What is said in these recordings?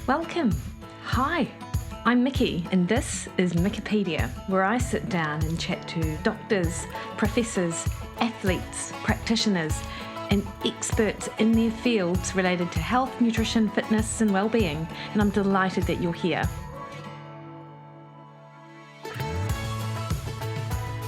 Welcome. Hi, I'm Mikki, and this is Mikkipedia, where I sit down and chat to doctors, professors, athletes, practitioners, and experts in their fields related to health, nutrition, fitness, and well-being. And I'm delighted that you're here.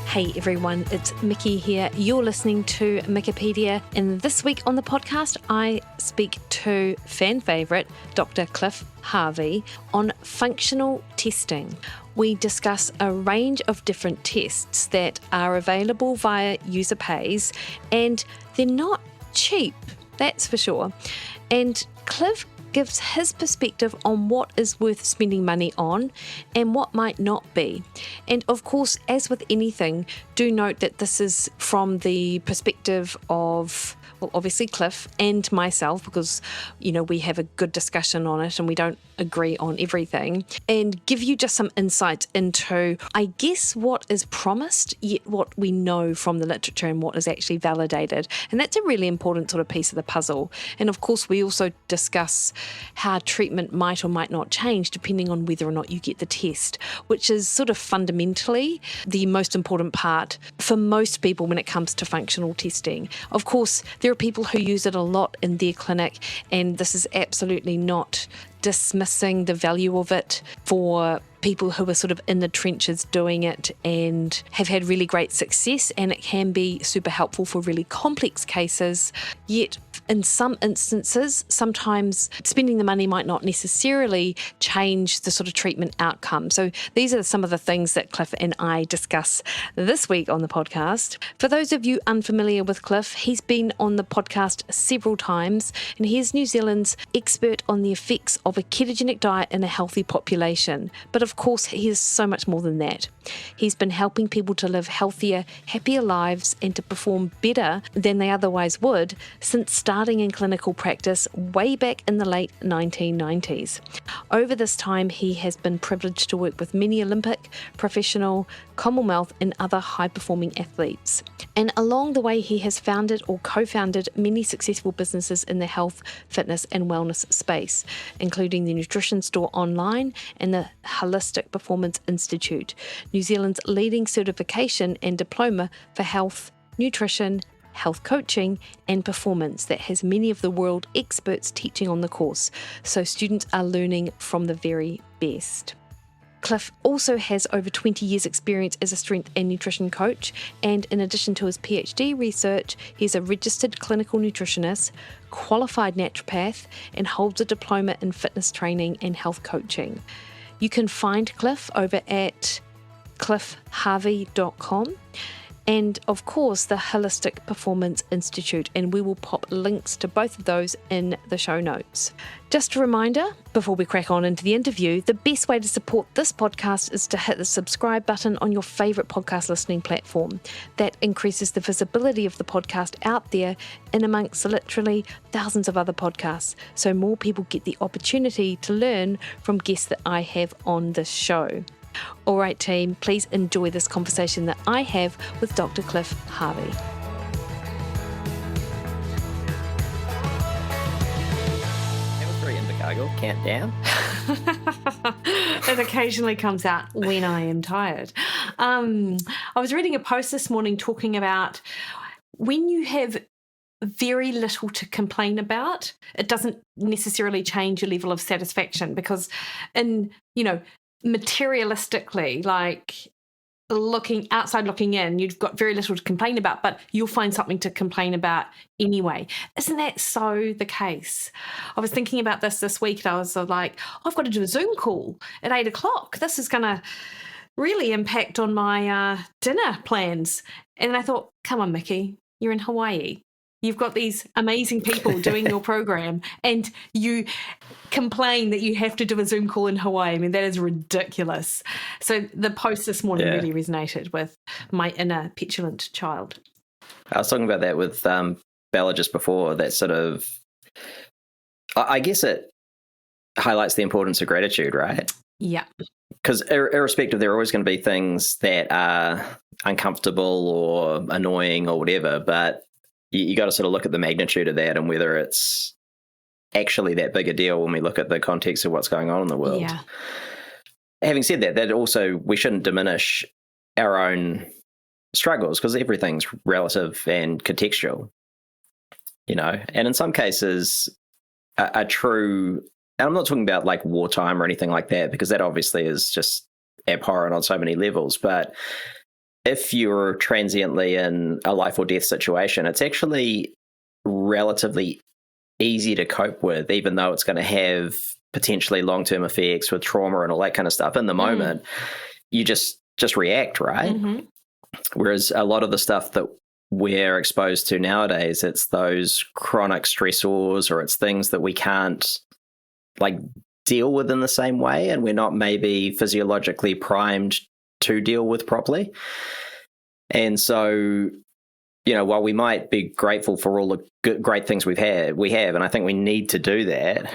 Hey everyone, it's Mikki here. You're listening to Mikkipedia, and this week on the podcast, I speak to fan favourite Dr. Cliff Harvey on functional testing. We discuss a range of different tests that are available via user pays, and they're not cheap, that's for sure. And Cliff gives his perspective on what is worth spending money on and what might not be. And of course, as with anything, do note that this is from the perspective of, well, obviously Cliff and myself, because, we have a good discussion on it and we don't agree on everything, and give you just some insights into, I guess, what is promised, yet what we know from the literature and what is actually validated. And that's a really important sort of piece of the puzzle. And of course, we also discuss how treatment might or might not change depending on whether or not you get the test, which is sort of fundamentally the most important part for most people when it comes to functional testing. Of course, there are people who use it a lot in their clinic, and this is absolutely not dismissing the value of it for people who are sort of in the trenches doing it and have had really great success, and it can be super helpful for really complex cases. Yet in some instances, sometimes spending the money might not necessarily change the sort of treatment outcome. So these are some of the things that Cliff and I discuss this week on the podcast. For those of you unfamiliar with Cliff, he's been on the podcast several times, and he's New Zealand's expert on the effects of a ketogenic diet in a healthy population. But of course, he is so much more than that. He's been helping people to live healthier, happier lives and to perform better than they otherwise would since starting in clinical practice way back in the late 1990s. Over this time, he has been privileged to work with many Olympic, professional, Commonwealth and other high-performing athletes. And along the way, he has founded or co-founded many successful businesses in the health, fitness and wellness space, including the Nutrition Store Online and the Holistic Performance Institute, New Zealand's leading certification and diploma for health, nutrition, health coaching and performance that has many of the world experts teaching on the course, so students are learning from the very best. Cliff also has over 20 years experience as a strength and nutrition coach, and in addition to his PhD research, he's a registered clinical nutritionist, qualified naturopath, and holds a diploma in fitness training and health coaching. You can find Cliff over at cliffharvey.com. and of course the Holistic Performance Institute, and we will pop links to both of those in the show notes. Just a reminder, before we crack on into the interview, the best way to support this podcast is to hit the subscribe button on your favourite podcast listening platform. That increases the visibility of the podcast out there in amongst literally thousands of other podcasts, so more people get the opportunity to learn from guests that I have on this show. All right, team, please enjoy this conversation that I have with Dr. Cliff Harvey. That was very Indicago, countdown. It occasionally comes out when I am tired. I was reading a post this morning talking about when you have very little to complain about, it doesn't necessarily change your level of satisfaction, because materialistically, like looking in, you've got very little to complain about, but you'll find something to complain about anyway. Isn't that so the case? I was thinking about this week, and I was like, I've got to do a Zoom call at 8:00. This is going to really impact on my dinner plans. And I thought, come on, Mikki, you're in Hawaii. You've got these amazing people doing your program, and you complain that you have to do a Zoom call in Hawaii. I mean, that is ridiculous. So the post this morning really resonated with my inner petulant child. I was talking about that with Bella just before. That sort of, I guess it highlights the importance of gratitude, right? Yeah. Because irrespective, there are always going to be things that are uncomfortable or annoying or whatever, but you got to sort of look at the magnitude of that and whether it's actually that big a deal when we look at the context of what's going on in the world. Yeah. Having said that, that also, we shouldn't diminish our own struggles, because everything's relative and contextual, and in some cases a true, and I'm not talking about like wartime or anything like that, because that obviously is just abhorrent on so many levels, but if you're transiently in a life or death situation, it's actually relatively easy to cope with, even though it's going to have potentially long-term effects with trauma and all that kind of stuff. In the moment, you just react, right? Mm-hmm. Whereas a lot of the stuff that we're exposed to nowadays, it's those chronic stressors, or it's things that we can't like deal with in the same way, and we're not maybe physiologically primed to deal with properly. And so, while we might be grateful for all the great things we have, and I think we need to do that,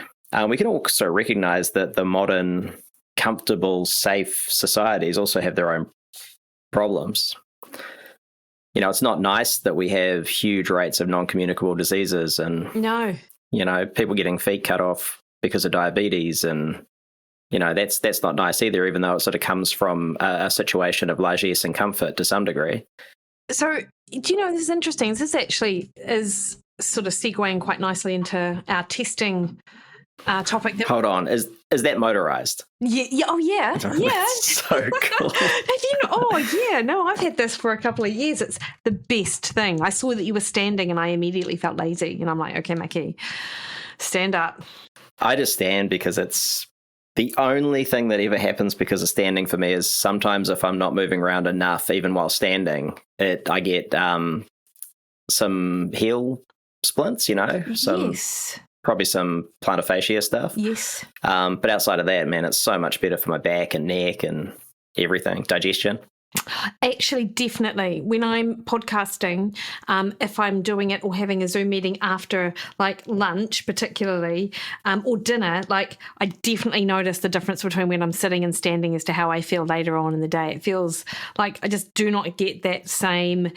we can also recognize that the modern, comfortable, safe societies also have their own problems. It's not nice that we have huge rates of non-communicable diseases and, people getting feet cut off because of diabetes, and that's not nice either, even though it sort of comes from a situation of largesse and comfort to some degree. So, do this is interesting. This actually is sort of segueing quite nicely into our testing topic. Hold on, is that motorized? Yeah. Oh, yeah. Yeah. That's so cool. I've had this for a couple of years. It's the best thing. I saw that you were standing and I immediately felt lazy. And I'm like, okay, Mikki, stand up. I just stand because it's the only thing that ever happens because of standing for me is sometimes if I'm not moving around enough, even while standing, I get some heel splints, Yes. Probably some plantar fascia stuff. Yes. But outside of that, man, it's so much better for my back and neck and everything, digestion. Actually, definitely. When I'm podcasting, if I'm doing it or having a Zoom meeting after like lunch, particularly, or dinner, like I definitely notice the difference between when I'm sitting and standing as to how I feel later on in the day. It feels like I just do not get that same,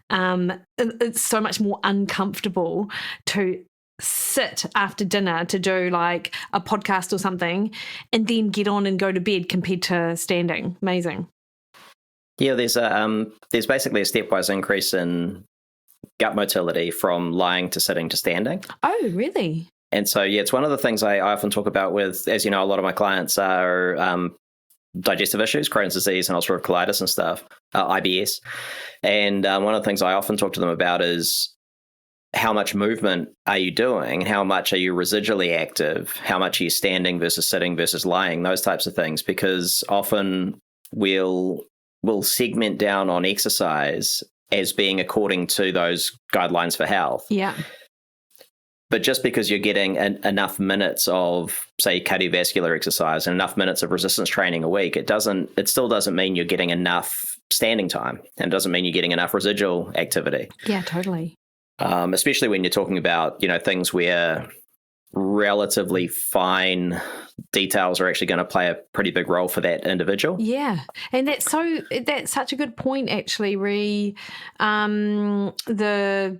it's so much more uncomfortable to sit after dinner to do like a podcast or something and then get on and go to bed compared to standing. Amazing. Yeah, there's basically a stepwise increase in gut motility from lying to sitting to standing. Oh, really? And so, it's one of the things I often talk about with, as you know, a lot of my clients are digestive issues, Crohn's disease and ulcerative colitis and stuff, IBS. And one of the things I often talk to them about is how much movement are you doing? How much are you residually active? How much are you standing versus sitting versus lying? Those types of things, because often we'll segment down on exercise as being according to those guidelines for health. Yeah. But just because you're getting enough minutes of, say, cardiovascular exercise and enough minutes of resistance training a week, it still doesn't mean you're getting enough standing time, and it doesn't mean you're getting enough residual activity. Yeah, totally. Especially when you're talking about, things where relatively fine details are actually going to play a pretty big role for that individual. Yeah. And that's such a good point, actually, Ree. The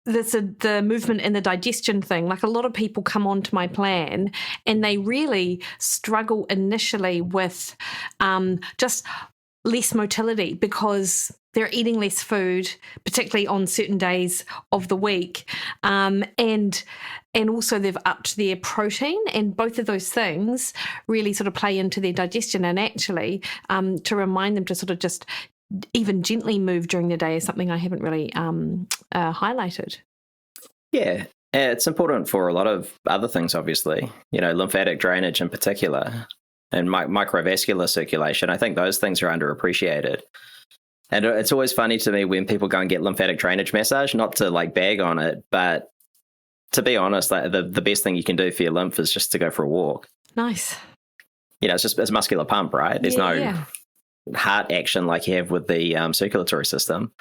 movement and the digestion thing, like a lot of people come onto my plan and they really struggle initially with just less motility because they're eating less food, particularly on certain days of the week, and also they've upped their protein, and both of those things really sort of play into their digestion. And actually, to remind them to sort of just even gently move during the day is something I haven't really highlighted. Yeah, it's important for a lot of other things, obviously. Lymphatic drainage in particular, and microvascular circulation. I think those things are underappreciated. And it's always funny to me when people go and get lymphatic drainage massage, not to like bag on it, but to be honest, like the best thing you can do for your lymph is just to go for a walk. Nice. It's muscular pump, right? There's no heart action like you have with the circulatory system.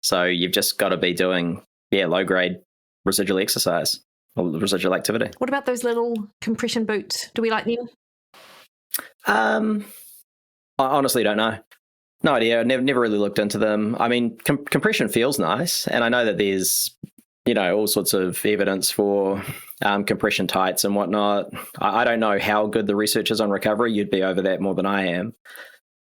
So you've just got to be doing, low-grade residual exercise or residual activity. What about those little compression boots? Do we like them? I honestly don't know. No idea. Never really looked into them. I mean, compression feels nice, and I know that there's all sorts of evidence for compression tights and whatnot. I don't know how good the research is on recovery. You'd be over that more than I am.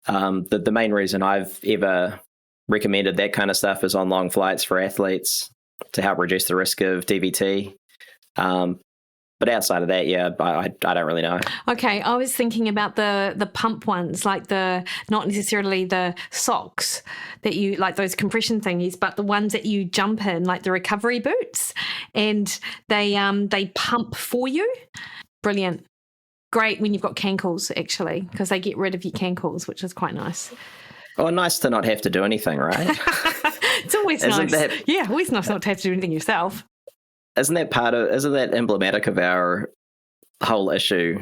The main reason I've ever recommended that kind of stuff is on long flights for athletes to help reduce the risk of DVT. But outside of that, yeah, I don't really know. Okay, I was thinking about the pump ones, like not necessarily the socks that you, like those compression thingies, but the ones that you jump in, like the recovery boots, and they pump for you. Brilliant. Great when you've got cankles, actually, because they get rid of your cankles, which is quite nice. Oh, nice to not have to do anything, right? It's always nice. Always nice not to have to do anything yourself. Isn't that emblematic of our whole issue,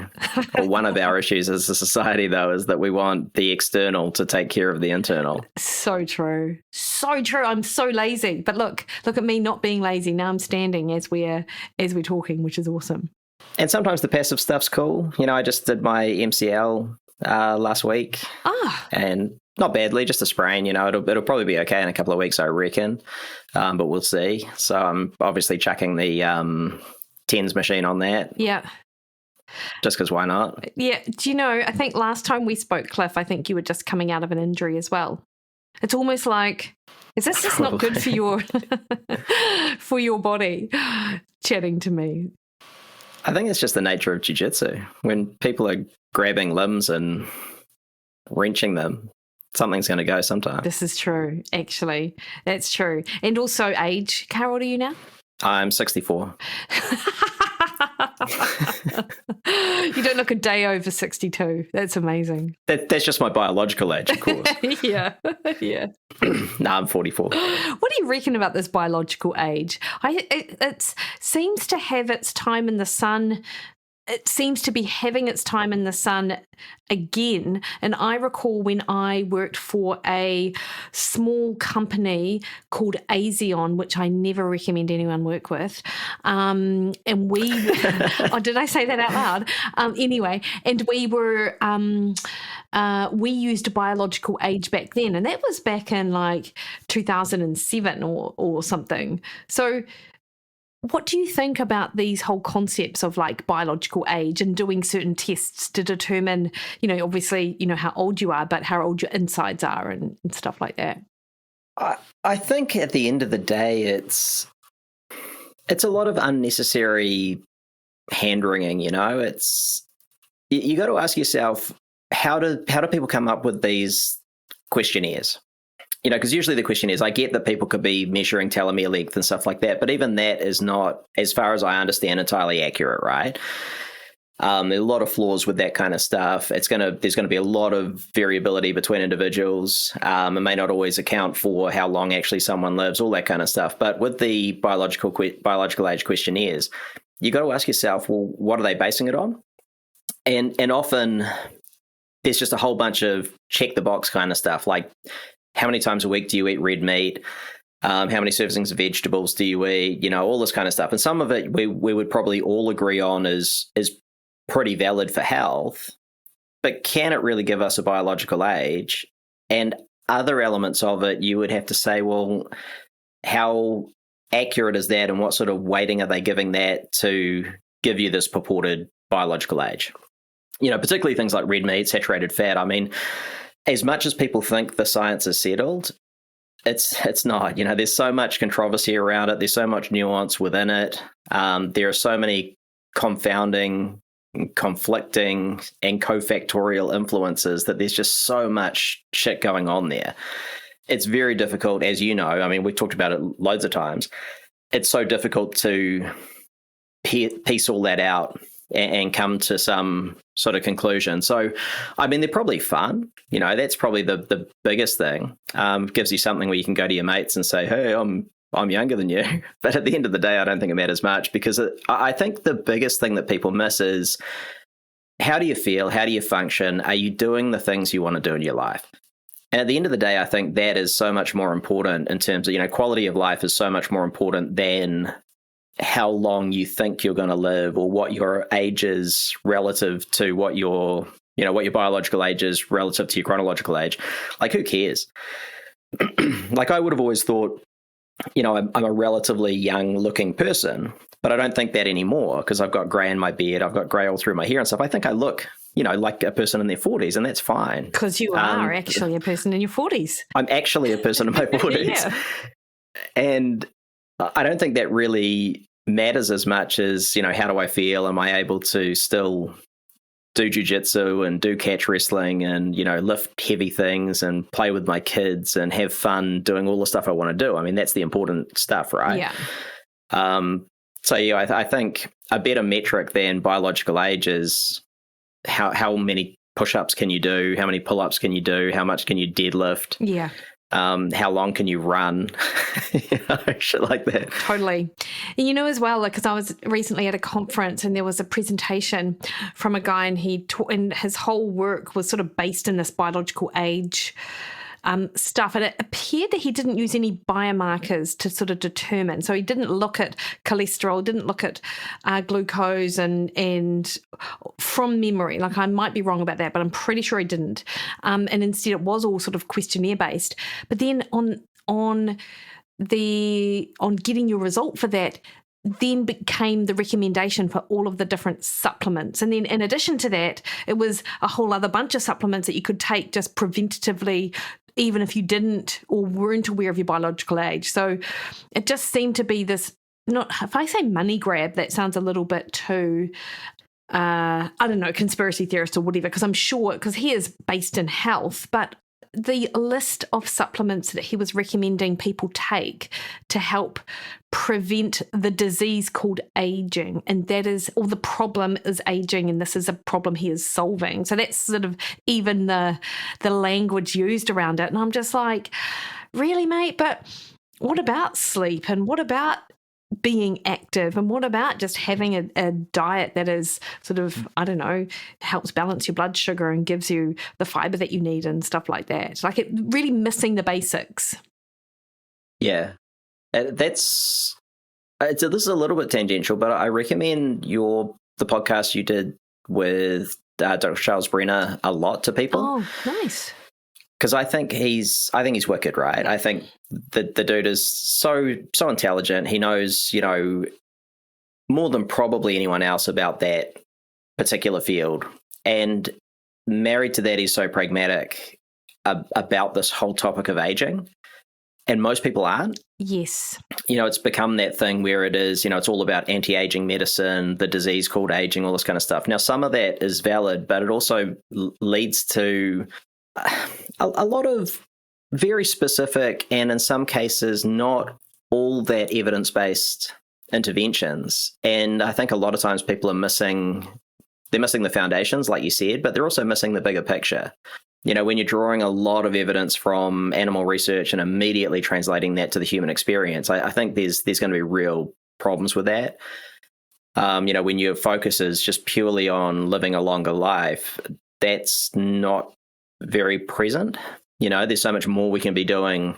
or one of our issues as a society, though, is that we want the external to take care of the internal? So true. So true. I'm so lazy. But look at me not being lazy. Now I'm standing as we're talking, which is awesome. And sometimes the passive stuff's cool. I just did my MCL last week. And not badly, just a sprain. It'll probably be okay in a couple of weeks, I reckon. But we'll see. So I'm obviously chucking the TENS machine on that. Yeah. Just because why not? Yeah. Do you know, I think last time we spoke, Cliff, I think you were just coming out of an injury as well. It's almost like, is this just not good for your for your body? Chatting to me. I think it's just the nature of jiu-jitsu. When people are grabbing limbs and wrenching them, something's going to go sometime. This is true, actually. That's true. And also age. How old are you now? I'm 64. You don't look a day over 62. That's amazing. That's just my biological age, of course. Yeah. No, I'm 44. What do you reckon about this biological age? It seems to have its time in the sun. It seems to be having its time in the sun again. And I recall when I worked for a small company called Azion, which I never recommend anyone work with. And we, oh, did I say that out loud? Anyway, and we were, we used biological age back then. And that was back in like 2007 or something. So, what do you think about these whole concepts of like biological age and doing certain tests to determine, obviously, how old you are, but how old your insides are and stuff like that? I think at the end of the day, it's a lot of unnecessary hand-wringing, It's you got to ask yourself, how do people come up with these questionnaires? Because usually the question is, I get that people could be measuring telomere length and stuff like that, but even that is not, as far as I understand, entirely accurate, right? There are a lot of flaws with that kind of stuff. There's going to be a lot of variability between individuals. It may not always account for how long actually someone lives, all that kind of stuff. But with the biological age questionnaires, you got to ask yourself, well, what are they basing it on? And often there's just a whole bunch of check the box kind of stuff, like, how many times a week do you eat red meat? How many servings of vegetables do you eat? All this kind of stuff. And some of it we would probably all agree on is pretty valid for health, but can it really give us a biological age? And other elements of it, you would have to say, well, how accurate is that, and what sort of weighting are they giving that to give you this purported biological age? Particularly things like red meat, saturated fat. I mean, as much as people think the science is settled, it's not. There's so much controversy around it. There's so much nuance within it. There are so many confounding, conflicting, and cofactorial influences that there's just so much shit going on there. It's very difficult, as you know. I mean, we've talked about it loads of times. It's so difficult to piece all that out and come to some sort of conclusion. So, I mean, they're probably fun. That's probably the biggest thing. Gives you something where you can go to your mates and say, hey, I'm younger than you. But at the end of the day, I don't think it matters much, because I think the biggest thing that people miss is, how do you feel? How do you function? Are you doing the things you want to do in your life? And at the end of the day, I think that is so much more important in terms of, quality of life is so much more important than how long you think you're going to live, or what your age is relative to what your biological age is relative to your chronological age. Like, who cares? Like, I would have always thought I'm a relatively young looking person, but I don't think that anymore because I've got grey in my beard, I've got grey all through my hair and stuff. I think I look, like a person in their 40s, and that's fine. Because you are actually a person in your 40s. I'm actually a person in my 40s. Yeah. And I don't think that really matters as much as, how do I feel? Am I able to still do jiu-jitsu and do catch wrestling and, lift heavy things and play with my kids and have fun doing all the stuff I want to do? I mean, that's the important stuff, right? Yeah. I think a better metric than biological age is how many push-ups can you do? How many pull-ups can you do? How much can you deadlift? Yeah. How long can you run? Shit like that. Totally. And as well, because I was recently at a conference and there was a presentation from a guy, and and his whole work was sort of based in this biological age stuff. And it appeared that he didn't use any biomarkers to sort of determine. So he didn't look at cholesterol, didn't look at glucose and from memory. Like, I might be wrong about that, but I'm pretty sure he didn't. And instead it was all sort of questionnaire based. But then on getting your result for that, then became the recommendation for all of the different supplements. And then in addition to that, it was a whole other bunch of supplements that you could take just preventatively, even if you didn't or weren't aware of your biological age. So it just seemed to be this, if I say money grab, that sounds a little bit too, I don't know, conspiracy theorist or whatever, because I'm sure, because he is based in health, but the list of supplements that he was recommending people take to help prevent the disease called aging, and that is, or the problem is aging, and this is a problem he is solving. So that's sort of even the language used around it. And I'm just like, really, mate? But what about sleep? And what about being active? And what about just having a diet that is sort of, I don't know, helps balance your blood sugar and gives you the fiber that you need and stuff like that? Like, it really missing the basics. Yeah. This is a little bit tangential, but I recommend the podcast you did with Dr. Charles Brenner a lot to people. Oh, nice. Because I think he's wicked, right? I think the dude is so intelligent. He knows, more than probably anyone else about that particular field. And married to that, he's so pragmatic about this whole topic of aging. And most people aren't. Yes. It's become that thing where it is, it's all about anti-aging medicine, the disease called aging, all this kind of stuff. Now, some of that is valid, but it also leads to a lot of very specific and in some cases not all that evidence-based interventions. And I think a lot of times people are missing the foundations, like you said, but they're also missing the bigger picture. When you're drawing a lot of evidence from animal research and immediately translating that to the human experience, I think there's going to be real problems with that. When your focus is just purely on living a longer life, that's not very present. There's so much more we can be doing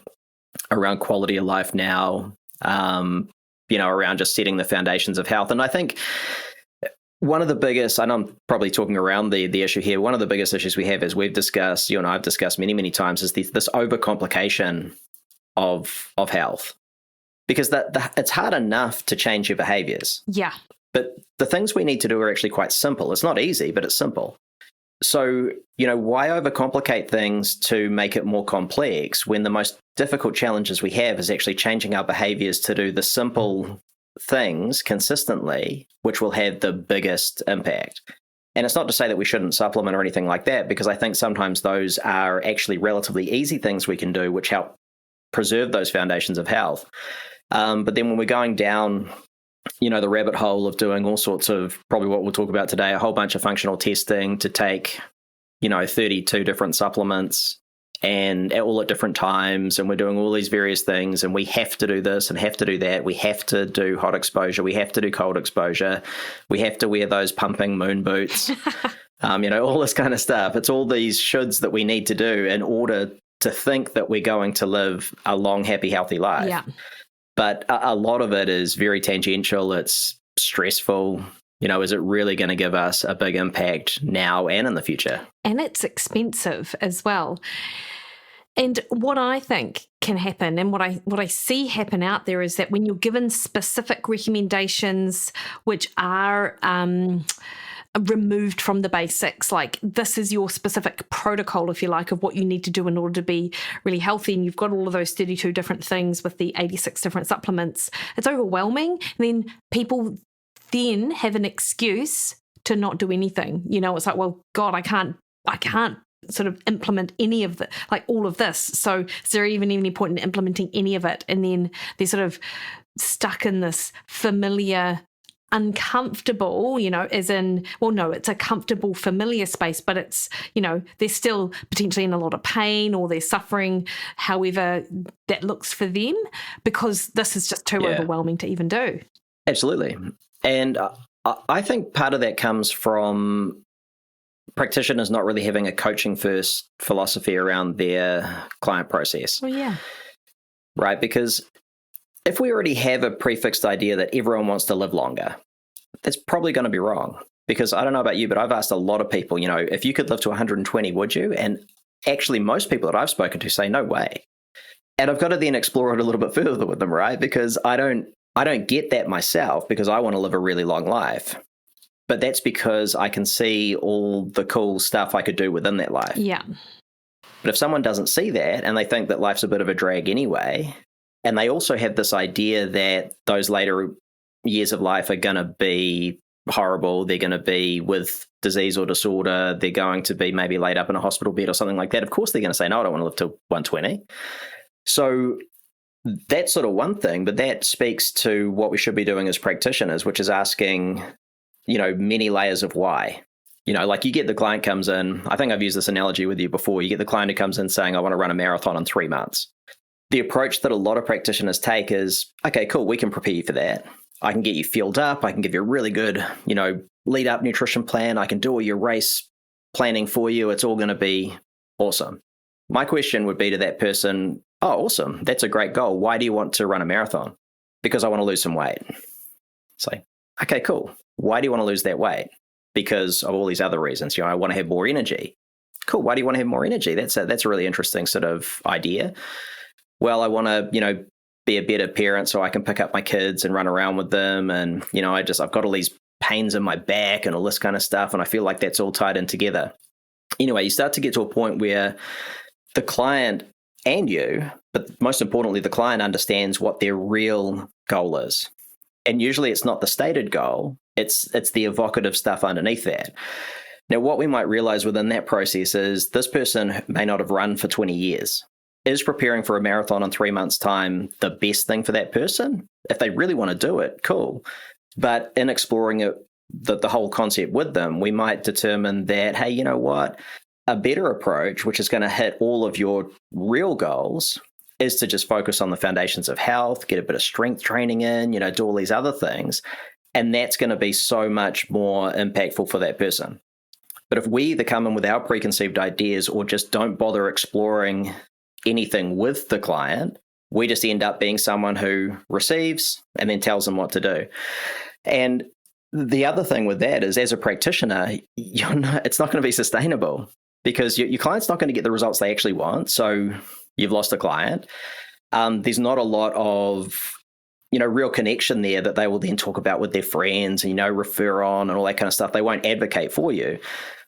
around quality of life now, around just setting the foundations of health. And I think one of the biggest, and I'm probably talking around the issue here, one of the biggest issues we have, as we've discussed, you and I have discussed many, many times, is this overcomplication of health. Because it's hard enough to change your behaviors. Yeah. But the things we need to do are actually quite simple. It's not easy, but it's simple. So, why overcomplicate things to make it more complex when the most difficult challenges we have is actually changing our behaviors to do the simple things consistently, which will have the biggest impact? And it's not to say that we shouldn't supplement or anything like that, because I think sometimes those are actually relatively easy things we can do, which help preserve those foundations of health. But then when we're going down the rabbit hole of doing all sorts of, probably what we'll talk about today, a whole bunch of functional testing to take, 32 different supplements and all at different times. And we're doing all these various things, and we have to do this and have to do that. We have to do hot exposure. We have to do cold exposure. We have to wear those pumping moon boots, all this kind of stuff. It's all these shoulds that we need to do in order to think that we're going to live a long, happy, healthy life. Yeah. But a lot of it is very tangential. It's stressful. Is it really going to give us a big impact now and in the future? And it's expensive as well. And what I think can happen, and what I see happen out there is that when you're given specific recommendations which are removed from the basics, like this is your specific protocol, if you like, of what you need to do in order to be really healthy, and you've got all of those 32 different things with the 86 different supplements, it's overwhelming. And then people then have an excuse to not do anything. It's like, well, God, I can't sort of implement any of the, like all of this. So is there even any point in implementing any of it? And then they're sort of stuck in this familiar, uncomfortable, as in, well, no, it's a comfortable, familiar space, but it's, they're still potentially in a lot of pain, or they're suffering however that looks for them, because this is just too overwhelming to even do. Absolutely. And I think part of that comes from practitioners not really having a coaching first philosophy around their client process. Oh, yeah. Right? Because if we already have a prefixed idea that everyone wants to live longer, that's probably going to be wrong. Because I don't know about you, but I've asked a lot of people, if you could live to 120, would you? And actually, most people that I've spoken to say, no way. And I've got to then explore it a little bit further with them, right? Because I don't get that myself, because I want to live a really long life. But that's because I can see all the cool stuff I could do within that life. Yeah. But if someone doesn't see that, and they think that life's a bit of a drag anyway, and they also have this idea that those later years of life are going to be horrible, they're going to be with disease or disorder, they're going to be maybe laid up in a hospital bed or something like that, of course they're going to say, no, I don't want to live till 120. So that's sort of one thing, but that speaks to what we should be doing as practitioners, which is asking, many layers of why. Like you get the client comes in, I think I've used this analogy with you before, you get the client who comes in saying, I want to run a marathon in 3 months. The approach that a lot of practitioners take is, okay, cool, we can prepare you for that. I can get you fueled up. I can give you a really good, lead up nutrition plan. I can do all your race planning for you. It's all going to be awesome. My question would be to that person, oh, awesome. That's a great goal. Why do you want to run a marathon? Because I want to lose some weight. It's like, okay, cool. Why do you want to lose that weight? Because of all these other reasons. I want to have more energy. Cool. Why do you want to have more energy? That's a really interesting sort of idea. Well, I want to, be a better parent so I can pick up my kids and run around with them. And, I've got all these pains in my back and all this kind of stuff. And I feel like that's all tied in together. Anyway, you start to get to a point where the client and you, but most importantly, the client understands what their real goal is. And usually it's not the stated goal. It's the evocative stuff underneath that. Now, what we might realize within that process is this person may not have run for 20 years. Is preparing for a marathon in 3 months' time the best thing for that person? If they really want to do it, cool. But in exploring it, the whole concept with them, we might determine that, hey, you know what? A better approach, which is going to hit all of your real goals, is to just focus on the foundations of health, get a bit of strength training in, do all these other things. And that's going to be so much more impactful for that person. But if we either come in with our preconceived ideas or just don't bother exploring anything with the client, we just end up being someone who receives and then tells them what to do. And the other thing with that is, as a practitioner, it's not going to be sustainable, because your client's not going to get the results they actually want. So you've lost a client. There's not a lot of real connection there that they will then talk about with their friends and, refer on and all that kind of stuff. They won't advocate for you.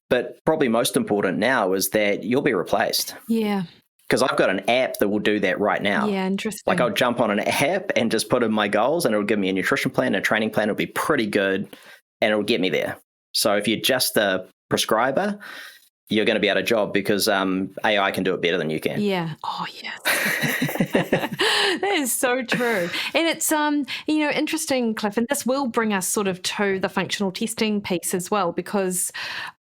But probably most important now is that you'll be replaced. Yeah. Because I've got an app that will do that right now. Yeah, interesting. Like I'll jump on an app and just put in my goals, and it'll give me a nutrition plan, a training plan. It'll be pretty good, and it'll get me there. So if you're just a prescriber, you're going to be out of job, because AI can do it better than you can. Yeah. Oh, yes. That is so true. And it's, interesting, Cliff, and this will bring us sort of to the functional testing piece as well, because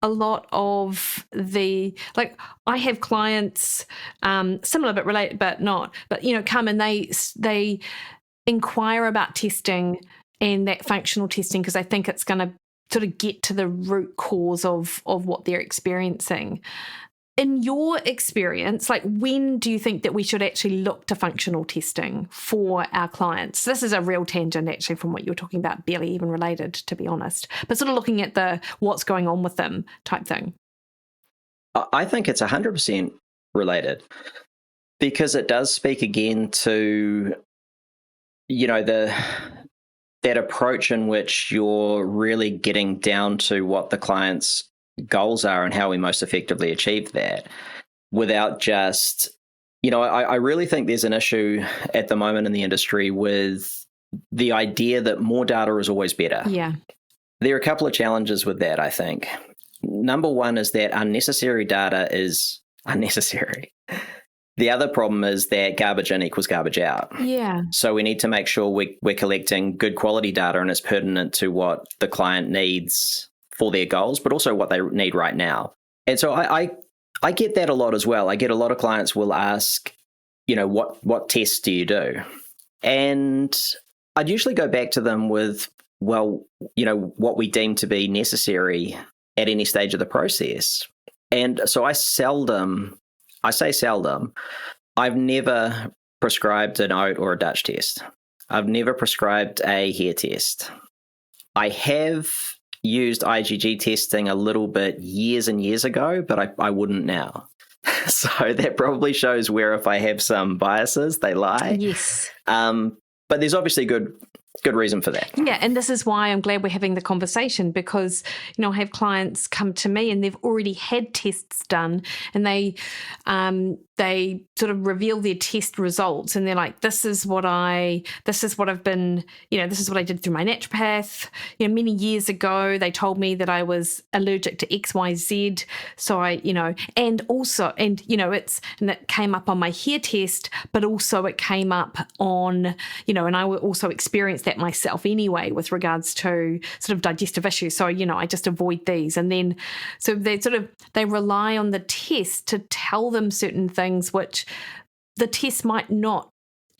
a lot of I have clients, similar but related, but not, but, come and they inquire about testing and that functional testing, because I think it's going to sort of get to the root cause of what they're experiencing. In your experience, when do you think that we should actually look to functional testing for our clients? This is a real tangent actually from what you were talking about, barely even related, to be honest, but sort of looking at the what's going on with them type thing. I think it's 100% related. Because it does speak again to, that approach in which you're really getting down to what the client's goals are and how we most effectively achieve that without just, I really think there's an issue at the moment in the industry with the idea that more data is always better. Yeah. There are a couple of challenges with that, I think. Number one is that unnecessary data is unnecessary. The other problem is that garbage in equals garbage out. Yeah. So we need to make sure we're collecting good quality data and it's pertinent to what the client needs for their goals, but also what they need right now. And so I get that a lot as well. I get a lot of clients will ask, what tests do you do? And I'd usually go back to them with, well, what we deem to be necessary at any stage of the process. And so I say seldom, I've never prescribed an oat or a Dutch test. I've never prescribed a hair test. I have used IgG testing a little bit years and years ago, but I wouldn't now. So that probably shows where if I have some biases, they lie. Yes. But there's obviously good reason for that. Yeah, and this is why I'm glad we're having the conversation because, I have clients come to me and they've already had tests done and they sort of reveal their test results and they're like, this is what I did through my naturopath. Many years ago, they told me that I was allergic to XYZ. So it came up on my hair test, but also it came up on, and I also experienced that myself anyway with regards to sort of digestive issues. So, I just avoid these. And then, so they rely on the test to tell them certain things, which the test might not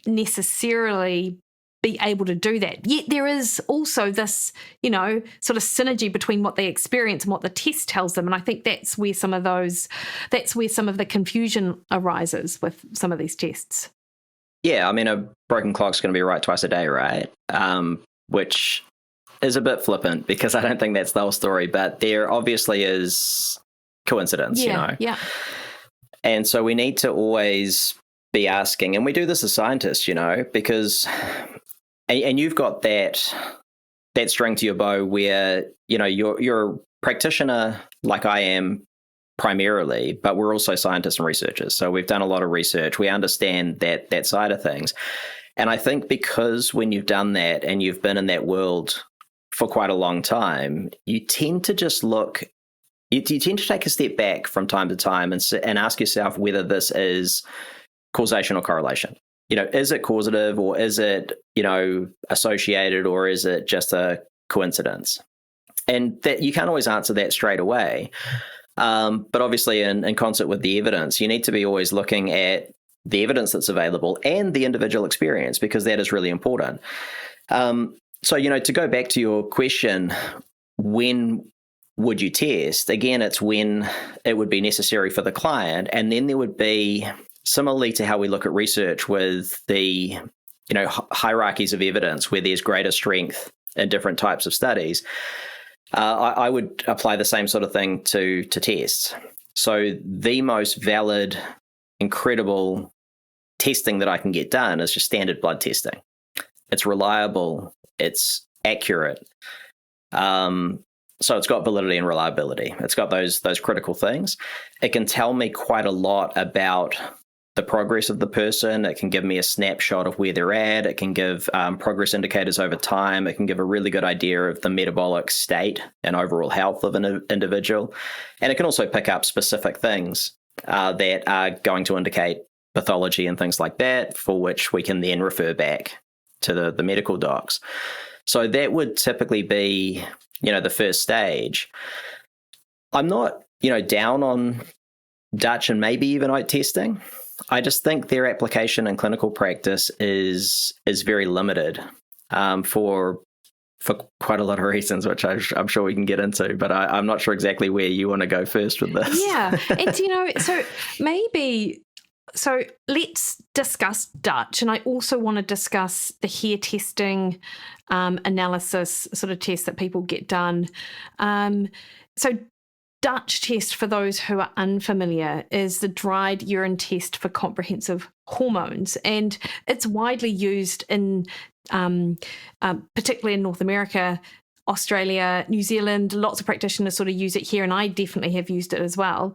necessarily be able to do that. Yet there is also this, sort of synergy between what they experience and what the test tells them. And I think that's where some of the confusion arises with some of these tests. Yeah, I mean, a broken clock's going to be right twice a day, right? Which is a bit flippant because I don't think that's the whole story, but there obviously is coincidence, Yeah. And so we need to always be asking, and we do this as scientists, because, and you've got that string to your bow where, you're a practitioner like I am primarily, but we're also scientists and researchers. So we've done a lot of research. We understand that side of things. And I think because when you've done that and you've been in that world for quite a long time, you tend to just you tend to take a step back from time to time and ask yourself whether this is causation or correlation. Is it causative or is it, associated or is it just a coincidence? And that you can't always answer that straight away. But obviously in concert with the evidence, you need to be always looking at the evidence that's available and the individual experience because that is really important. So, to go back to your question, when would you test? Again, it's when it would be necessary for the client. And then there would be, similarly to how we look at research with the, hierarchies of evidence where there's greater strength in different types of studies, I would apply the same sort of thing to tests. So the most valid, incredible testing that I can get done is just standard blood testing. It's reliable. It's accurate. So it's got validity and reliability. It's got those critical things. It can tell me quite a lot about the progress of the person. It can give me a snapshot of where they're at. It can give progress indicators over time. It can give a really good idea of the metabolic state and overall health of an individual. And it can also pick up specific things that are going to indicate pathology and things like that, for which we can then refer back to the medical docs. So that would typically be, the first stage. I'm not, down on Dutch and maybe even oat testing. I just think their application in clinical practice is very limited for quite a lot of reasons, which I'm sure we can get into. But I'm not sure exactly where you want to go first with this. Yeah, and so let's discuss Dutch, and I also want to discuss the hair testing analysis sort of tests that people get done. So Dutch test, for those who are unfamiliar, is the dried urine test for comprehensive hormones, and it's widely used in, particularly in North America, Australia, New Zealand. Lots of practitioners sort of use it here, and I definitely have used it as well.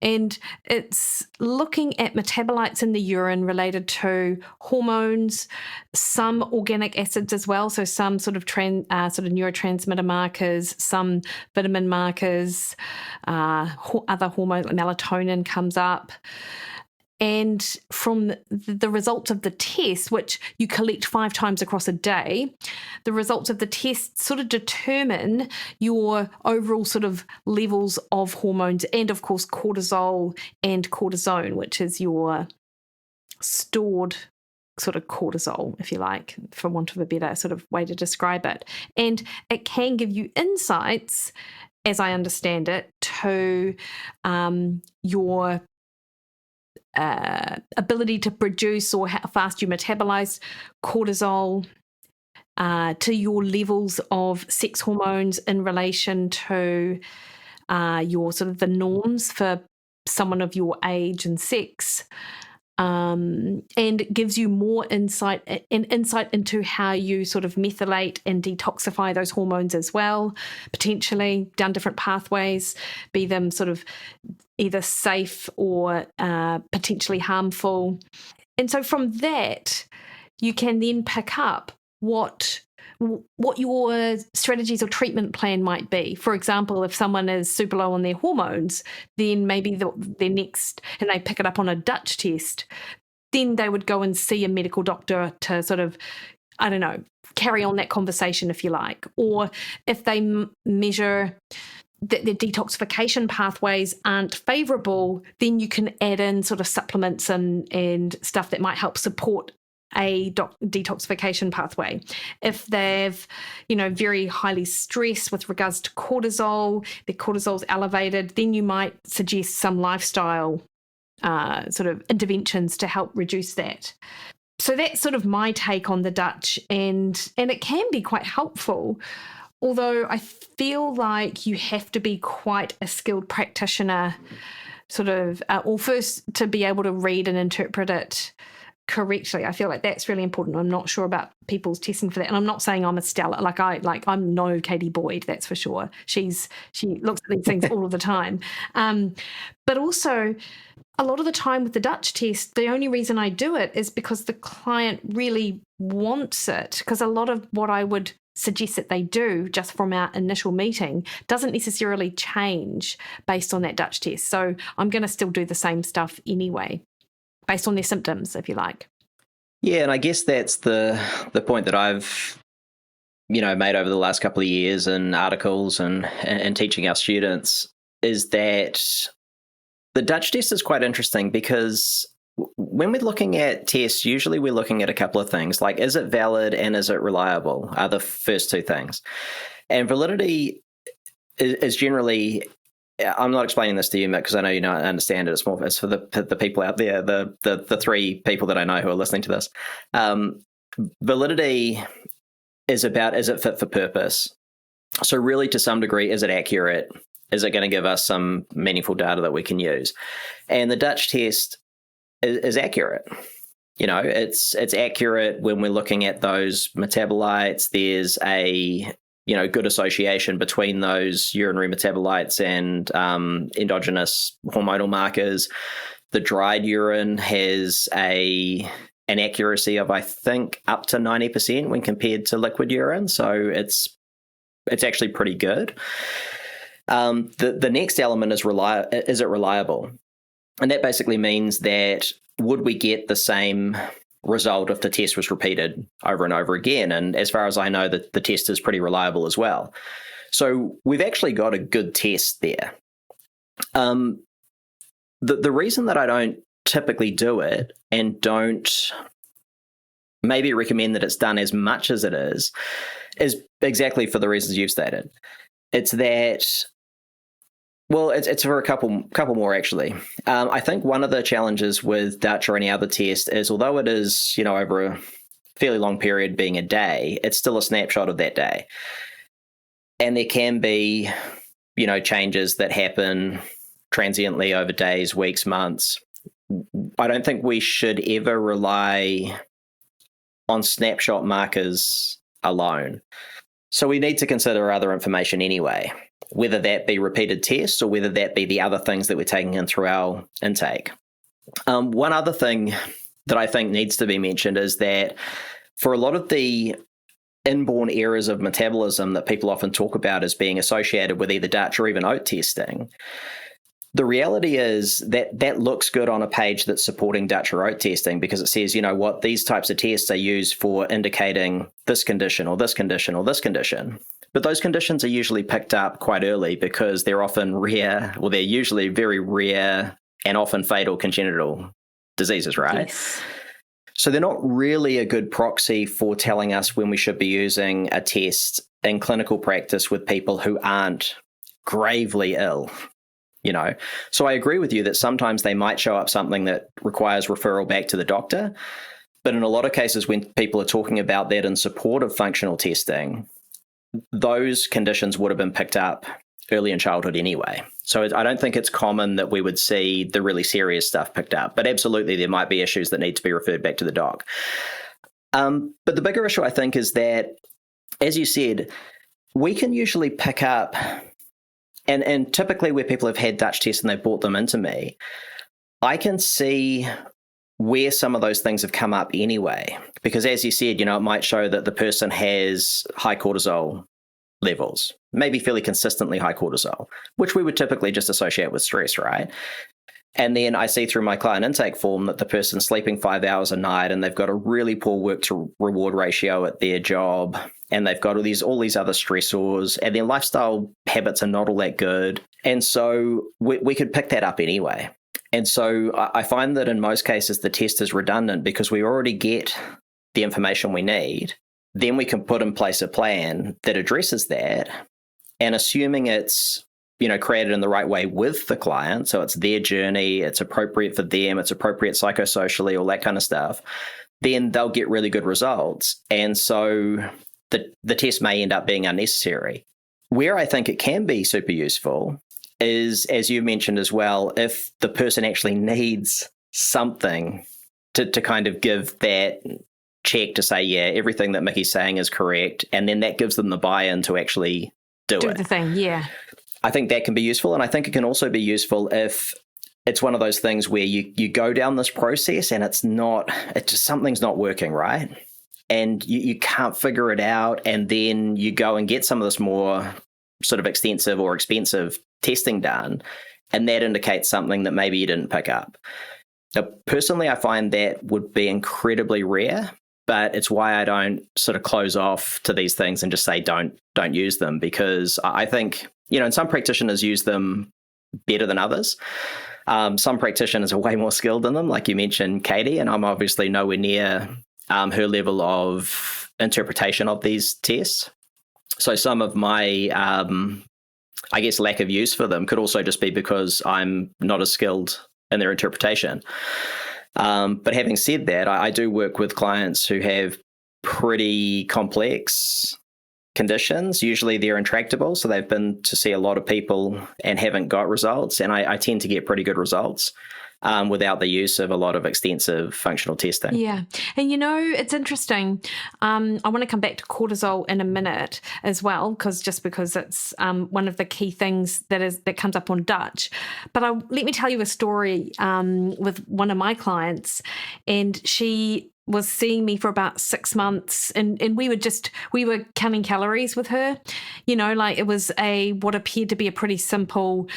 And it's looking at metabolites in the urine related to hormones, some organic acids as well, so some sort of neurotransmitter markers, some vitamin markers, other hormones, like melatonin comes up. And from the results of the test, which you collect 5 times across a day, the results of the test sort of determine your overall sort of levels of hormones, and of course cortisol and cortisone, which is your stored sort of cortisol, if you like, for want of a better sort of way to describe it. And it can give you insights, as I understand it, to your ability to produce or how fast you metabolize cortisol, to your levels of sex hormones in relation to your sort of the norms for someone of your age and sex, and gives you more insight into how you sort of methylate and detoxify those hormones as well, potentially down different pathways, be them sort of either safe or potentially harmful. And so from that, you can then pick up what your strategies or treatment plan might be. For example, if someone is super low on their hormones, then maybe their next, and they pick it up on a Dutch test, then they would go and see a medical doctor to sort of, I don't know, carry on that conversation, if you like. Or if they measure that their detoxification pathways aren't favourable, then you can add in sort of supplements and stuff that might help support a detoxification pathway. If they've, very highly stressed with regards to cortisol, their cortisol's elevated, then you might suggest some lifestyle sort of interventions to help reduce that. So that's sort of my take on the Dutch, and it can be quite helpful. Although I feel like you have to be quite a skilled practitioner, sort of, or first to be able to read and interpret it correctly. I feel like that's really important. I'm not sure about people's testing for that, and I'm not saying I'm a stellar. I'm no Katie Boyd, that's for sure. She looks at these things all of the time, but also a lot of the time with the Dutch test, the only reason I do it is because the client really wants it. Because a lot of what I would suggest that they do just from our initial meeting doesn't necessarily change based on that Dutch test. So I'm going to still do the same stuff anyway, based on their symptoms, if you like. Yeah, and I guess that's the point that I've made over the last couple of years in articles and teaching our students, is that the Dutch test is quite interesting because when we're looking at tests, usually we're looking at a couple of things, like is it valid and is it reliable, are the first two things. And validity is generally, I'm not explaining this to you, Mick, because I know you don't understand it. It's for the people out there, the 3 people that I know who are listening to this. Validity is about, is it fit for purpose? So really, to some degree, is it accurate? Is it going to give us some meaningful data that we can use? And the Dutch test is accurate. It's accurate when we're looking at those metabolites. There's a good association between those urinary metabolites and endogenous hormonal markers. The dried urine has an accuracy of, I think, up to 90% when compared to liquid urine. So it's actually pretty good. The next element is is it reliable? And that basically means that would we get the same result if the test was repeated over and over again? And as far as I know, the test is pretty reliable as well. So we've actually got a good test there. The reason that I don't typically do it and don't maybe recommend that it's done as much as it is exactly for the reasons you've stated. It's that, well, it's for a couple more, actually. I think one of the challenges with Dutch or any other test is, although it is, over a fairly long period being a day, it's still a snapshot of that day. And there can be, changes that happen transiently over days, weeks, months. I don't think we should ever rely on snapshot markers alone. So we need to consider other information anyway, whether that be repeated tests or whether that be the other things that we're taking in through our intake. One other thing that I think needs to be mentioned is that for a lot of the inborn errors of metabolism that people often talk about as being associated with either Dutch or even oat testing, the reality is that that looks good on a page that's supporting Dutch or oat testing because it says, these types of tests are used for indicating this condition or this condition or this condition. But those conditions are usually picked up quite early because they're often rare, or they're usually very rare and often fatal congenital diseases, right? Yes. So they're not really a good proxy for telling us when we should be using a test in clinical practice with people who aren't gravely ill. So I agree with you that sometimes they might show up something that requires referral back to the doctor. But in a lot of cases, when people are talking about that in support of functional testing, those conditions would have been picked up early in childhood anyway. So I don't think it's common that we would see the really serious stuff picked up. But absolutely, there might be issues that need to be referred back to the doc. But the bigger issue, I think, is that, as you said, we can usually pick up. And typically where people have had Dutch tests and they've brought them into me, I can see where some of those things have come up anyway. Because as you said, it might show that the person has high cortisol levels, maybe fairly consistently high cortisol, which we would typically just associate with stress, right? And then I see through my client intake form that the person's sleeping 5 hours a night and they've got a really poor work to reward ratio at their job. And they've got all these other stressors, and their lifestyle habits are not all that good. And so we could pick that up anyway. And so I find that in most cases, the test is redundant because we already get the information we need. Then we can put in place a plan that addresses that. And assuming it's, created in the right way with the client, so it's their journey, it's appropriate for them, it's appropriate psychosocially, all that kind of stuff, then they'll get really good results. And so the test may end up being unnecessary. Where I think it can be super useful is, as you mentioned as well, if the person actually needs something to kind of give that check to say, yeah, everything that Mikki's saying is correct, and then that gives them the buy-in to actually do it. Do the thing, yeah. I think that can be useful, and I think it can also be useful if it's one of those things where you go down this process and something's not working, right? And you can't figure it out, and then you go and get some of this more sort of extensive or expensive testing done, and that indicates something that maybe you didn't pick up. Now, personally, I find that would be incredibly rare, but it's why I don't sort of close off to these things and just say don't use them, because I think, and some practitioners use them better than others. Some practitioners are way more skilled in them, like you mentioned, Katie, and I'm obviously nowhere near her level of interpretation of these tests. So some of my, lack of use for them could also just be because I'm not as skilled in their interpretation. But having said that, I do work with clients who have pretty complex conditions. Usually they're intractable, so they've been to see a lot of people and haven't got results. And I tend to get pretty good results without the use of a lot of extensive functional testing. Yeah. And it's interesting. I want to come back to cortisol in a minute as well, because it's one of the key things that comes up on Dutch. But let me tell you a story with one of my clients, and she was seeing me for about 6 months, and we were counting calories with her. It was what appeared to be a pretty simple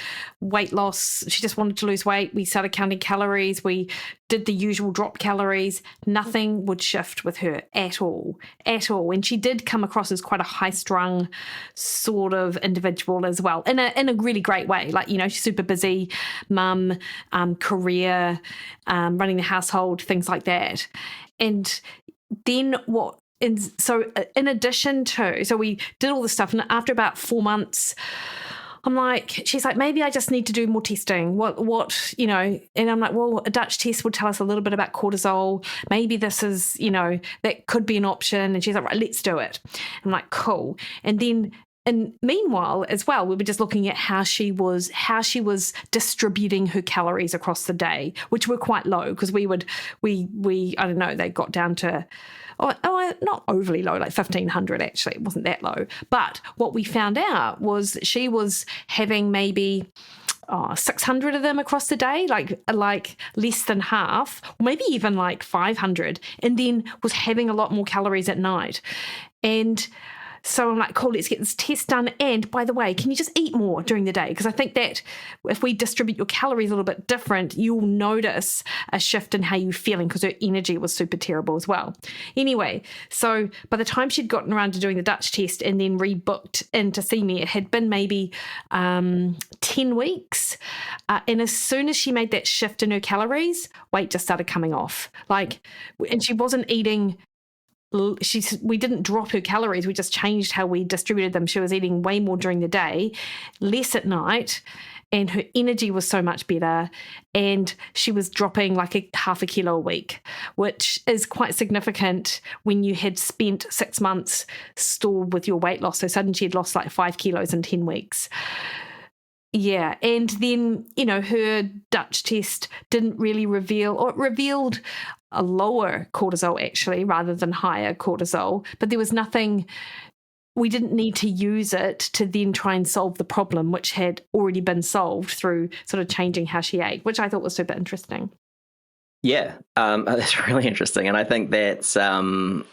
weight loss. She just wanted to lose weight. We started counting calories. We did the usual drop calories. Nothing would shift with her at all. And she did come across as quite a high-strung sort of individual as well, in a really great way. She's super busy, mum, career, running the household, things like that. And then in addition to, so we did all this stuff, and after about 4 months, she's like, maybe I just need to do more testing. What, and I'm like, well, a Dutch test would tell us a little bit about cortisol. Maybe this is, that could be an option. And she's like, right, let's do it. I'm like, cool. And then And meanwhile, as well, we were just looking at how she was distributing her calories across the day, which were quite low because we I don't know, they got down to not overly low, like 1,500 actually. It wasn't that low. But what we found out was she was having maybe 600 of them across the day, like less than half, or maybe even like 500, and then was having a lot more calories at night. And so I'm like, cool, let's get this test done. And by the way, can you just eat more during the day? Because I think that if we distribute your calories a little bit different, you'll notice a shift in how you're feeling, because her energy was super terrible as well. Anyway, so by the time she'd gotten around to doing the Dutch test and then rebooked in to see me, it had been maybe 10 weeks. And as soon as she made that shift in her calories, weight just started coming off. And she wasn't eating. We didn't drop her calories. We just changed how we distributed them. She was eating way more during the day, less at night, and her energy was so much better. And she was dropping like half a kilo a week, which is quite significant when you had spent 6 months stalled with your weight loss. So suddenly she had lost like 5 kilos in 10 weeks. Yeah. And then, her Dutch test didn't really reveal, or it revealed a lower cortisol actually, rather than higher cortisol. But there was nothing, we didn't need to use it to then try and solve the problem, which had already been solved through sort of changing how she ate, which I thought was super interesting. Yeah, that's really interesting. And I think that's, I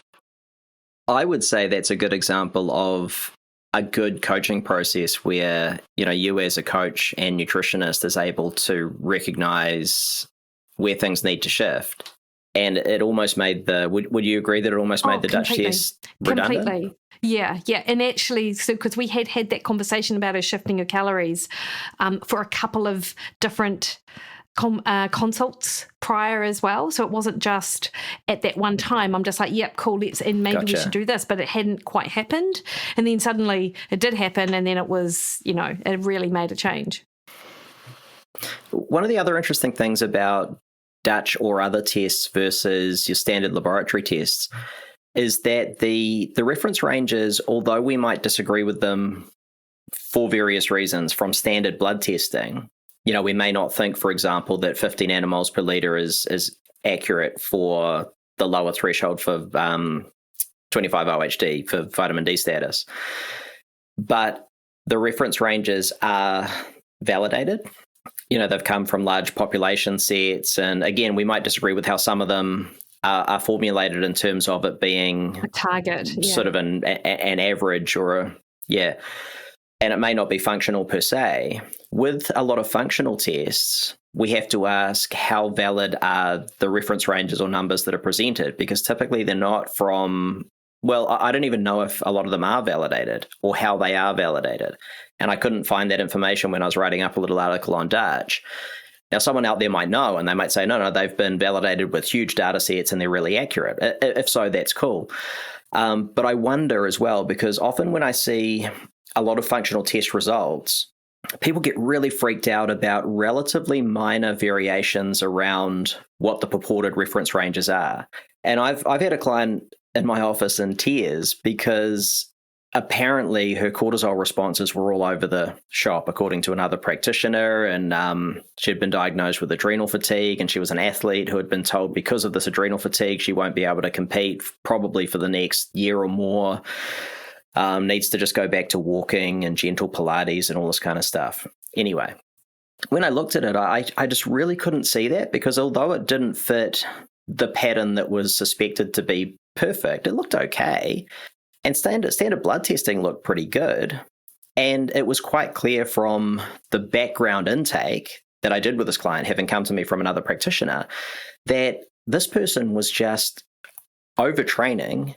would say that's a good example of a good coaching process where, you as a coach and nutritionist is able to recognize where things need to shift. And it almost made would you agree that it almost made the Dutch test redundant? Completely. Yeah. And actually, so because we had that conversation about her shifting her calories for a couple of different consults prior as well. So it wasn't just at that one time. I'm just like, yep, cool, and maybe we should do this, but it hadn't quite happened. And then suddenly it did happen, and then it was, it really made a change. One of the other interesting things about Dutch or other tests versus your standard laboratory tests is that the reference ranges, although we might disagree with them for various reasons from standard blood testing, we may not think, for example, that 15 nanomoles per liter is accurate for the lower threshold for 25 OHD for vitamin D status. But the reference ranges are validated. They've come from large population sets. And again, we might disagree with how some of them are formulated in terms of it being a target, sort of an average and it may not be functional per se. With a lot of functional tests, we have to ask how valid are the reference ranges or numbers that are presented, because typically they're not from, I don't even know if a lot of them are validated or how they are validated. And I couldn't find that information when I was writing up a little article on Dutch. Now, someone out there might know, and they might say, no, they've been validated with huge data sets and they're really accurate. If so, that's cool. But I wonder as well, because often when I see a lot of functional test results, people get really freaked out about relatively minor variations around what the purported reference ranges are. And I've had a client in my office in tears because apparently her cortisol responses were all over the shop, according to another practitioner. And she'd been diagnosed with adrenal fatigue, and she was an athlete who had been told because of this adrenal fatigue, she won't be able to compete probably for the next year or more. Needs to just go back to walking and gentle Pilates and all this kind of stuff. Anyway, when I looked at it, I just really couldn't see that, because although it didn't fit the pattern that was suspected to be perfect, it looked okay. And standard blood testing looked pretty good. And it was quite clear from the background intake that I did with this client, having come to me from another practitioner, that this person was just overtraining,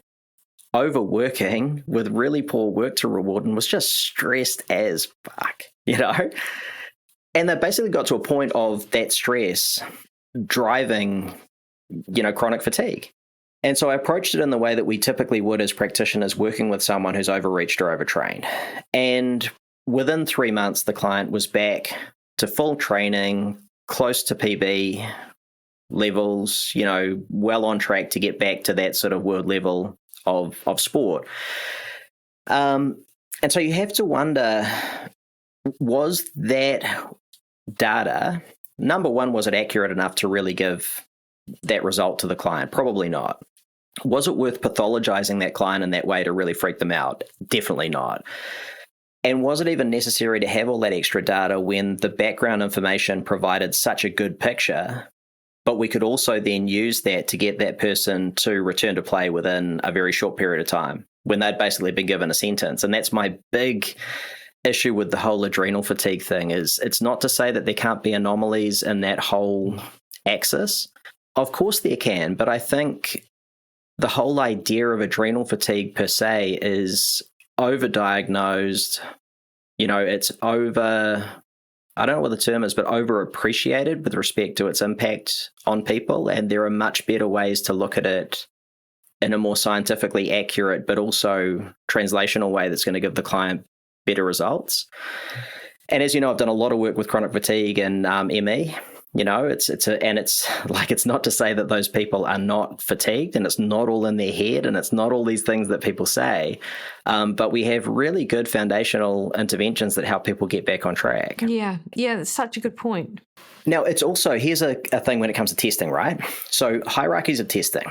overworking with really poor work to reward, and was just stressed as fuck, And they basically got to a point of that stress driving, chronic fatigue. And so I approached it in the way that we typically would as practitioners working with someone who's overreached or overtrained. And within 3 months, the client was back to full training, close to PB levels, well on track to get back to that sort of world level of sport. And so you have to wonder, was that data, number one, was it accurate enough to really give that result to the client? Probably not. Was it worth pathologizing that client in that way to really freak them out? Definitely not. And was it even necessary to have all that extra data when the background information provided such a good picture, but we could also then use that to get that person to return to play within a very short period of time when they'd basically been given a sentence? And that's my big issue with the whole adrenal fatigue thing. Is it's not to say that there can't be anomalies in that whole axis. Of course there can, but I think the whole idea of adrenal fatigue per se is overdiagnosed. It's I don't know what the term is, but overappreciated with respect to its impact on people. And there are much better ways to look at it in a more scientifically accurate, but also translational way that's going to give the client better results. And as you know, I've done a lot of work with chronic fatigue and ME. It's not to say that those people are not fatigued, and it's not all in their head, and it's not all these things that people say. But we have really good foundational interventions that help people get back on track. Yeah, that's such a good point. Now, it's also, here's a thing when it comes to testing, right? So hierarchies of testing.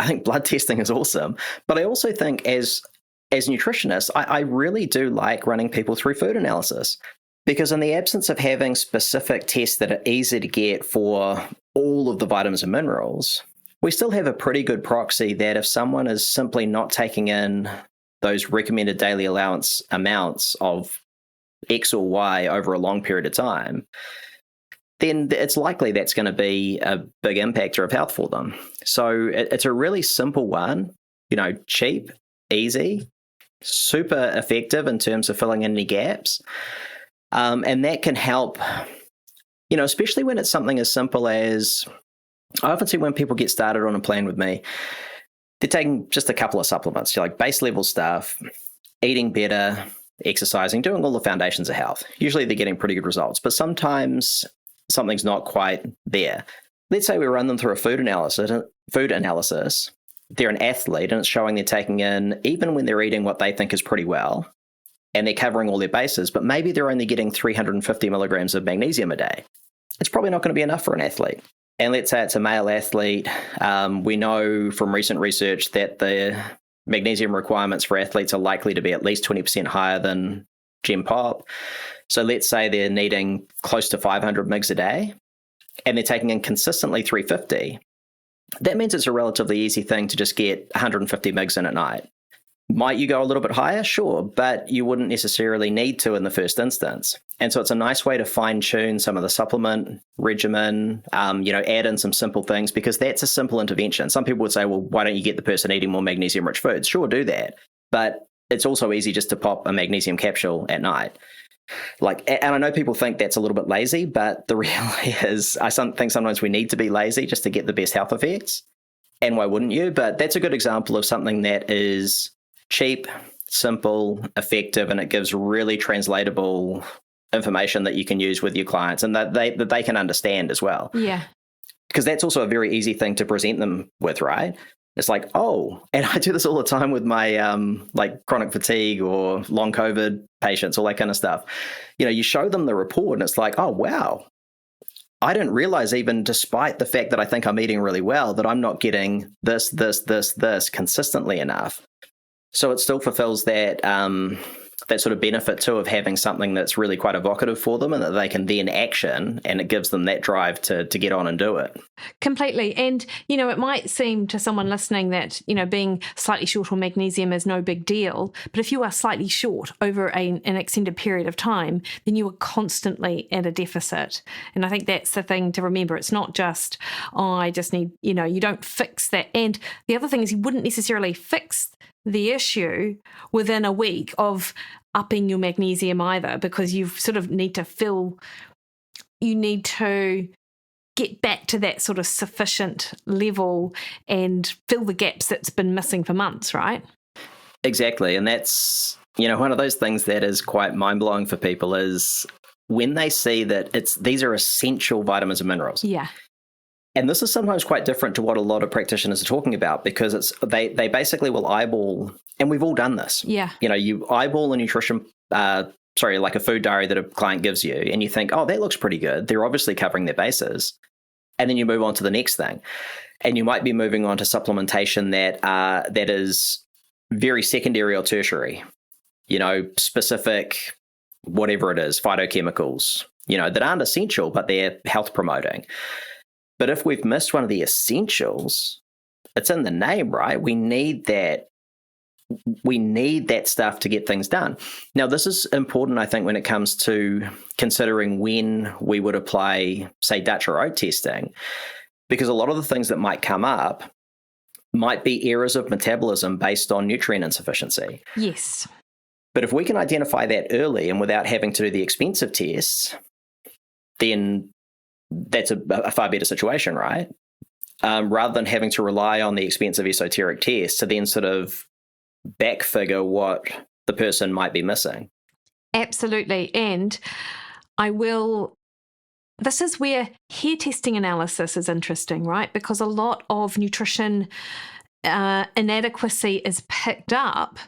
I think blood testing is awesome, but I also think as nutritionists, I really do like running people through food analysis. Because in the absence of having specific tests that are easy to get for all of the vitamins and minerals, we still have a pretty good proxy that if someone is simply not taking in those recommended daily allowance amounts of X or Y over a long period of time, then it's likely that's going to be a big impactor of health for them. So it's a really simple one, cheap, easy, super effective in terms of filling in any gaps. And that can help, especially when it's something as simple as, I often see when people get started on a plan with me, they're taking just a couple of supplements, like base level stuff, eating better, exercising, doing all the foundations of health. Usually they're getting pretty good results, but sometimes something's not quite there. Let's say we run them through a food analysis. They're an athlete and it's showing they're taking in, even when they're eating what they think is pretty well, and they're covering all their bases, but maybe they're only getting 350 milligrams of magnesium a day. It's probably not going to be enough for an athlete. And let's say it's a male athlete. We know from recent research that the magnesium requirements for athletes are likely to be at least 20% higher than Gen Pop. So let's say they're needing close to 500 mgs a day, and they're taking in consistently 350. That means it's a relatively easy thing to just get 150 mgs in at night. Might you go a little bit higher? Sure, but you wouldn't necessarily need to in the first instance. And so it's a nice way to fine-tune some of the supplement regimen, add in some simple things, because that's a simple intervention. Some people would say, well, why don't you get the person eating more magnesium-rich foods? Sure, do that. But it's also easy just to pop a magnesium capsule at night. And I know people think that's a little bit lazy, but the reality is I think sometimes we need to be lazy just to get the best health effects. And why wouldn't you? But that's a good example of something that is cheap, simple, effective, and it gives really translatable information that you can use with your clients and that they can understand as well. Yeah. Because that's also a very easy thing to present them with, right? It's like, oh, and I do this all the time with my chronic fatigue or long COVID patients, all that kind of stuff. You show them the report and it's like, oh, wow. I didn't realize, even despite the fact that I think I'm eating really well, that I'm not getting this consistently enough. So it still fulfills that sort of benefit too of having something that's really quite evocative for them and that they can then action, and it gives them that drive to get on and do it. Completely. And, it might seem to someone listening that, being slightly short on magnesium is no big deal. But if you are slightly short over an extended period of time, then you are constantly at a deficit. And I think that's the thing to remember. It's not just, I just need, you don't fix that. And the other thing is you wouldn't necessarily fix the issue within a week of upping your magnesium either, because you sort of need to get back to that sort of sufficient level and fill the gaps that's been missing for months, right? Exactly. And that's, one of those things that is quite mind-blowing for people is when they see that these are essential vitamins and minerals. Yeah. And this is sometimes quite different to what a lot of practitioners are talking about, because they basically will eyeball And we've all done this. Yeah. You eyeball a like a food diary that a client gives you, and you think, oh, that looks pretty good. They're obviously covering their bases. And then you move on to the next thing. And you might be moving on to supplementation that is very secondary or tertiary, specific, whatever it is, phytochemicals, that aren't essential, but they're health promoting. But if we've missed one of the essentials, it's in the name, right? We need that stuff to get things done. Now, this is important, I think, when it comes to considering when we would apply, say, Dutch or oat testing, because a lot of the things that might come up might be errors of metabolism based on nutrient insufficiency. Yes. But if we can identify that early and without having to do the expensive tests, then that's a far better situation, right? Rather than having to rely on the expensive esoteric tests to then sort of backfigure what the person might be missing. Absolutely. And this is where hair testing analysis is interesting, right? Because a lot of nutrition inadequacy is picked up,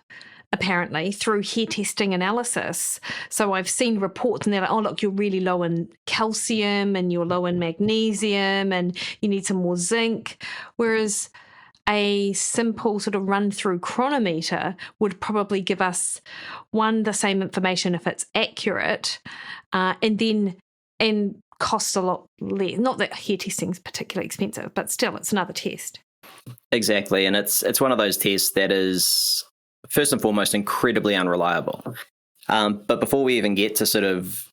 apparently, through hair testing analysis. So I've seen reports and they're like, oh, look, you're really low in calcium and you're low in magnesium and you need some more zinc. Whereas a simple sort of run-through chronometer would probably give us, the same information if it's accurate, and costs a lot less. Not that hair testing is particularly expensive, but still, it's another test. Exactly, and it's one of those tests that is, first and foremost, incredibly unreliable. But before we even get to sort of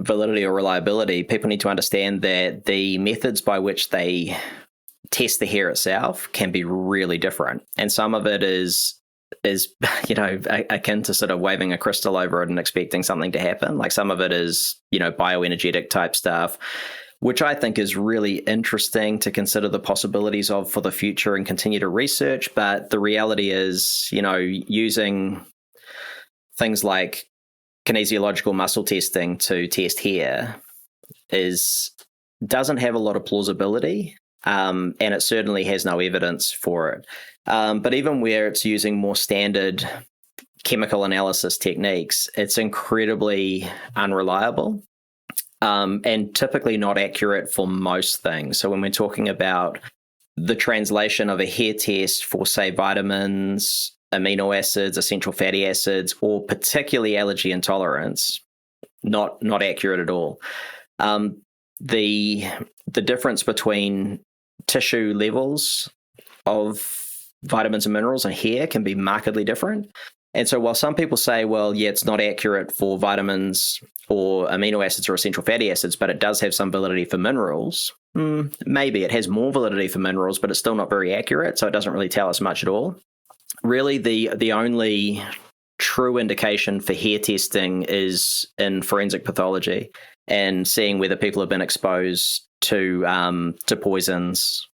validity or reliability, people need to understand that the methods by which they test the hair itself can be really different. And some of it is akin to sort of waving a crystal over it and expecting something to happen. Like some of it is, bioenergetic type stuff, which I think is really interesting to consider the possibilities of for the future and continue to research. But the reality is, using things like kinesiological muscle testing to test hair doesn't have a lot of plausibility. And it certainly has no evidence for it. But even where it's using more standard chemical analysis techniques, it's incredibly unreliable and typically not accurate for most things. So when we're talking about the translation of a hair test for, say, vitamins, amino acids, essential fatty acids, or particularly allergy intolerance, not accurate at all. The difference between tissue levels of vitamins and minerals and hair can be markedly different. And so while some people say, well, yeah, it's not accurate for vitamins or amino acids or essential fatty acids, but it does have some validity for minerals, maybe it has more validity for minerals, but it's still not very accurate, so it doesn't really tell us much at all. Really, the only true indication for hair testing is in forensic pathology and seeing whether people have been exposed to poisons,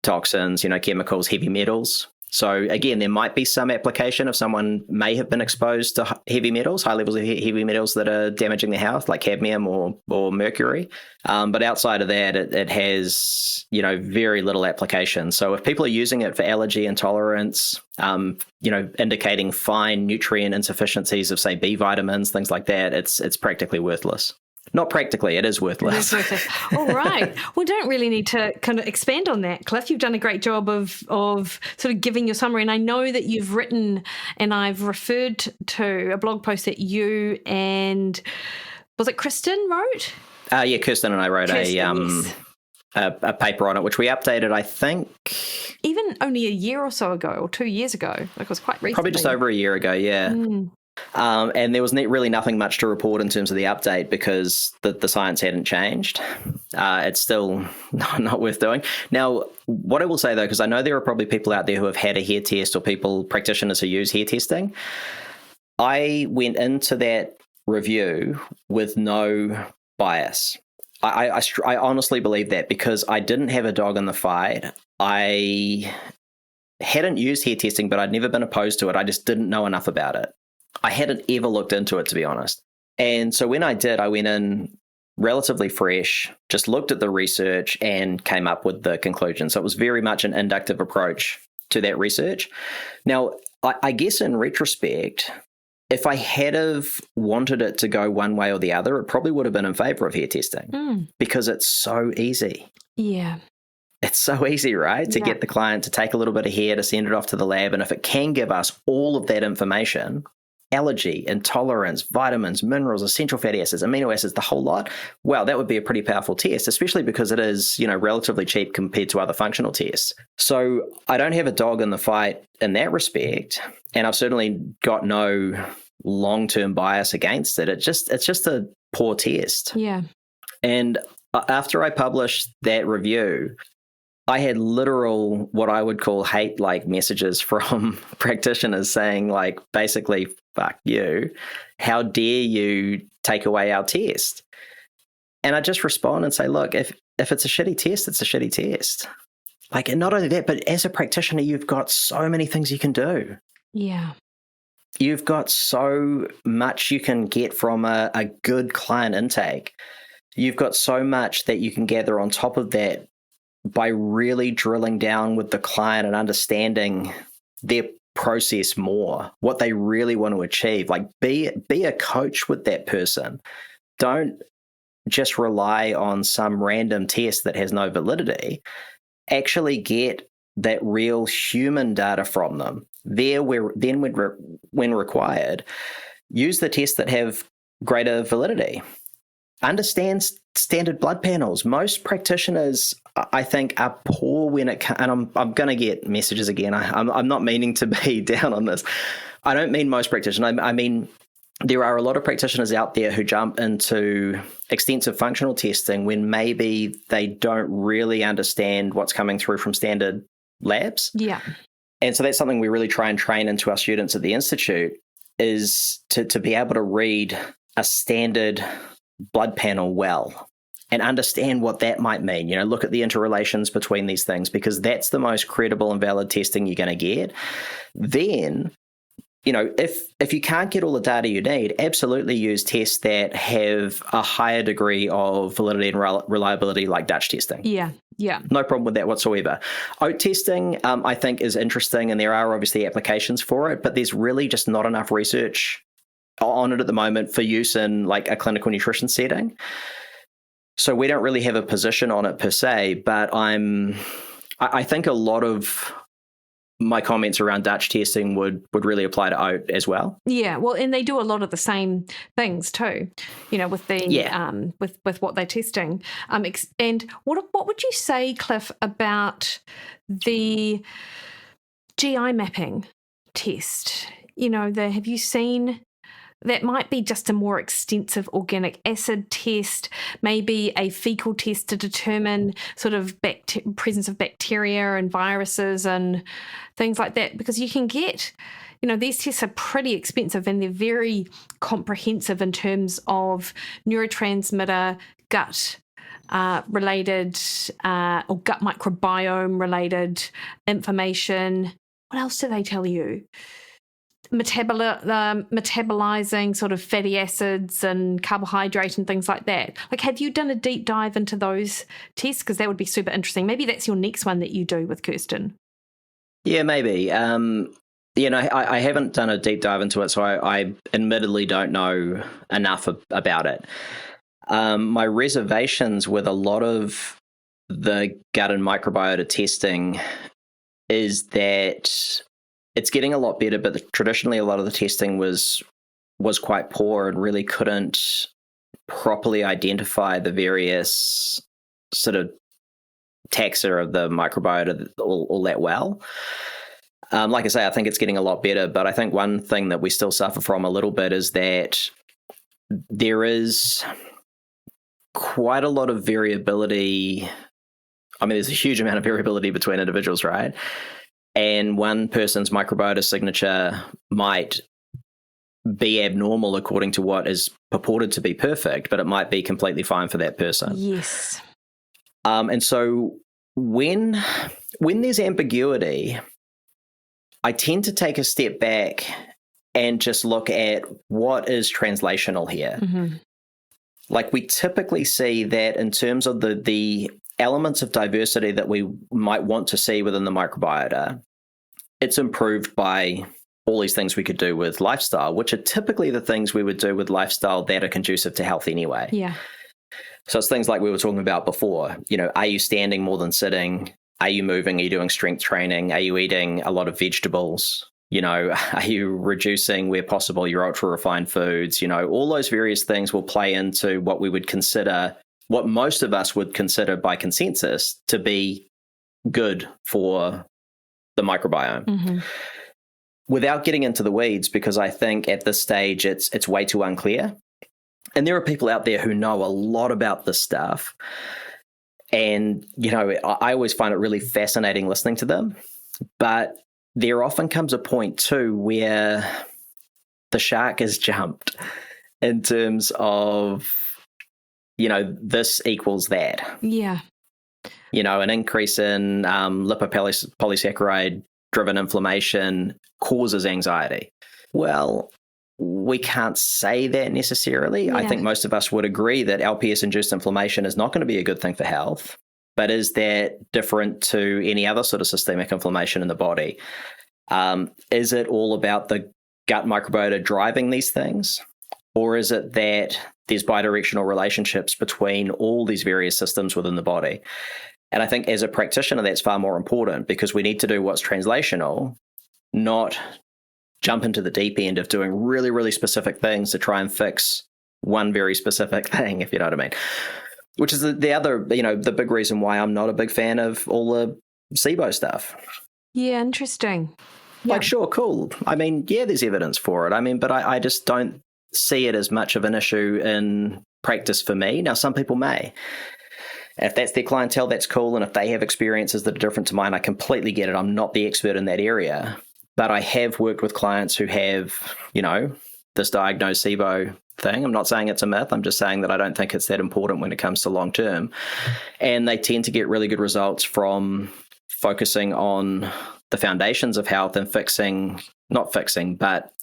toxins, chemicals, heavy metals. So again, there might be some application if someone may have been exposed to heavy metals, high levels of heavy metals that are damaging their health, like cadmium or mercury. But outside of that, it has, very little application. So if people are using it for allergy intolerance, indicating fine nutrient insufficiencies of, say, B vitamins, things like that, it's practically worthless. Not practically, it is worthless. All right. We don't really need to kind of expand on that, Cliff. You've done a great job of sort of giving your summary. And I know that you've written, and I've referred to a blog post that you and, was it Kristen wrote? Yeah, Kirsten and I wrote a paper on it, which we updated, I think. Even only a year or so ago, or 2 years ago. Like it was quite recently. Probably just over a year ago, yeah. And there was really nothing much to report in terms of the update because the science hadn't changed. It's still not worth doing. Now, what I will say, though, because I know there are probably people out there who have had a hair test or practitioners who use hair testing, I went into that review with no bias. I honestly believe that because I didn't have a dog in the fight. I hadn't used hair testing, but I'd never been opposed to it. I just didn't know enough about it. I hadn't ever looked into it, to be honest. And so when I did, I went in relatively fresh, just looked at the research and came up with the conclusion. So it was very much an inductive approach to that research. Now, I guess in retrospect, if I had have wanted it to go one way or the other, it probably would have been in favour of hair testing because it's so easy. Yeah. It's so easy, right? To get the client to take a little bit of hair, to send it off to the lab. And if it can give us all of that information, allergy, intolerance, vitamins, minerals, essential fatty acids, amino acids, the whole lot, well, that would be a pretty powerful test, especially because it is, relatively cheap compared to other functional tests. So I don't have a dog in the fight in that respect. And I've certainly got no long-term bias against it. It's just a poor test. Yeah. And after I published that review, I had literal, what I would call hate-like messages from practitioners saying, like, basically, fuck you. How dare you take away our test? And I just respond and say, look, if it's a shitty test, it's a shitty test. Like, and not only that, but as a practitioner, you've got so many things you can do. Yeah. You've got so much you can get from a good client intake. You've got so much that you can gather on top of that by really drilling down with the client and understanding their process more, what they really want to achieve. Like, be a coach with that person. Don't just rely on some random test that has no validity. Actually get that real human data from them. When required, use the tests that have greater validity. Understand standard blood panels. Most practitioners, I think, are poor when it comes, and I'm going to get messages again. I'm not meaning to be down on this. I don't mean most practitioners. I mean, there are a lot of practitioners out there who jump into extensive functional testing when maybe they don't really understand what's coming through from standard labs. Yeah. And so that's something we really try and train into our students at the Institute, is to be able to read a standard blood panel well and understand what that might mean. Look at the interrelations between these things, because that's the most credible and valid testing you're going to get. Then, if you can't get all the data you need, absolutely use tests that have a higher degree of validity and reliability, like Dutch testing. Yeah. Yeah. No problem with that whatsoever. Oat testing, I think, is interesting, and there are obviously applications for it, but there's really just not enough research on it at the moment for use in like a clinical nutrition setting. So we don't really have a position on it per se, but I think a lot of my comments around Dutch testing would really apply to oat as well. Yeah, well, and they do a lot of the same things too, with the with what they're testing. And what would you say, Cliff, about the GI mapping test? Have you seen? That might be just a more extensive organic acid test, maybe a fecal test to determine sort of presence of bacteria and viruses and things like that, because you can get, these tests are pretty expensive and they're very comprehensive in terms of neurotransmitter, gut related or gut microbiome related information. What else do they tell you? Metabolizing sort of fatty acids and carbohydrate and things like that. Like, have you done a deep dive into those tests? Because that would be super interesting. Maybe that's your next one that you do with Kirsten. Yeah, maybe. I haven't done a deep dive into it, so I admittedly don't know enough about it. My reservations with a lot of the gut and microbiota testing is that it's getting a lot better, but traditionally a lot of the testing was quite poor and really couldn't properly identify the various sort of taxa of the microbiota all that well. Like I say, I think it's getting a lot better, but I think one thing that we still suffer from a little bit is that there is quite a lot of variability. I mean, there's a huge amount of variability between individuals, right? And one person's microbiota signature might be abnormal according to what is purported to be perfect, but it might be completely fine for that person. Yes. And so when there's ambiguity, I tend to take a step back and just look at what is translational here. Mm-hmm. Like, we typically see that in terms of the elements of diversity that we might want to see within the microbiota, it's improved by all these things we could do with lifestyle, which are typically the things we would do with lifestyle that are conducive to health anyway. Yeah. So it's things like we were talking about before. Are you standing more than sitting? Are you moving? Are you doing strength training? Are you eating a lot of vegetables? Are you reducing where possible your ultra refined foods? All those various things will play into what we would consider, what most of us would consider by consensus to be good for the microbiome. Mm-hmm. Without getting into the weeds, because I think at this stage it's way too unclear. And there are people out there who know a lot about this stuff. And, I always find it really fascinating listening to them. But there often comes a point too where the shark has jumped in terms of, this equals that. Yeah. An increase in lipopolysaccharide-driven inflammation causes anxiety. Well, we can't say that necessarily. Yeah. I think most of us would agree that LPS-induced inflammation is not going to be a good thing for health. But is that different to any other sort of systemic inflammation in the body? Is it all about the gut microbiota driving these things? Or is it that there's bidirectional relationships between all these various systems within the body? And I think as a practitioner, that's far more important because we need to do what's translational, not jump into the deep end of doing really, really specific things to try and fix one very specific thing, if you know what I mean. Which is the other, the big reason why I'm not a big fan of all the SIBO stuff. Yeah, interesting. Like, sure, cool. I mean, yeah, there's evidence for it. I mean, but I just don't see it as much of an issue in practice for me. Now, some people may. If that's their clientele, that's cool. And if they have experiences that are different to mine, I completely get it. I'm not the expert in that area. But I have worked with clients who have, this diagnosed SIBO thing. I'm not saying it's a myth. I'm just saying that I don't think it's that important when it comes to long term. And they tend to get really good results from focusing on the foundations of health and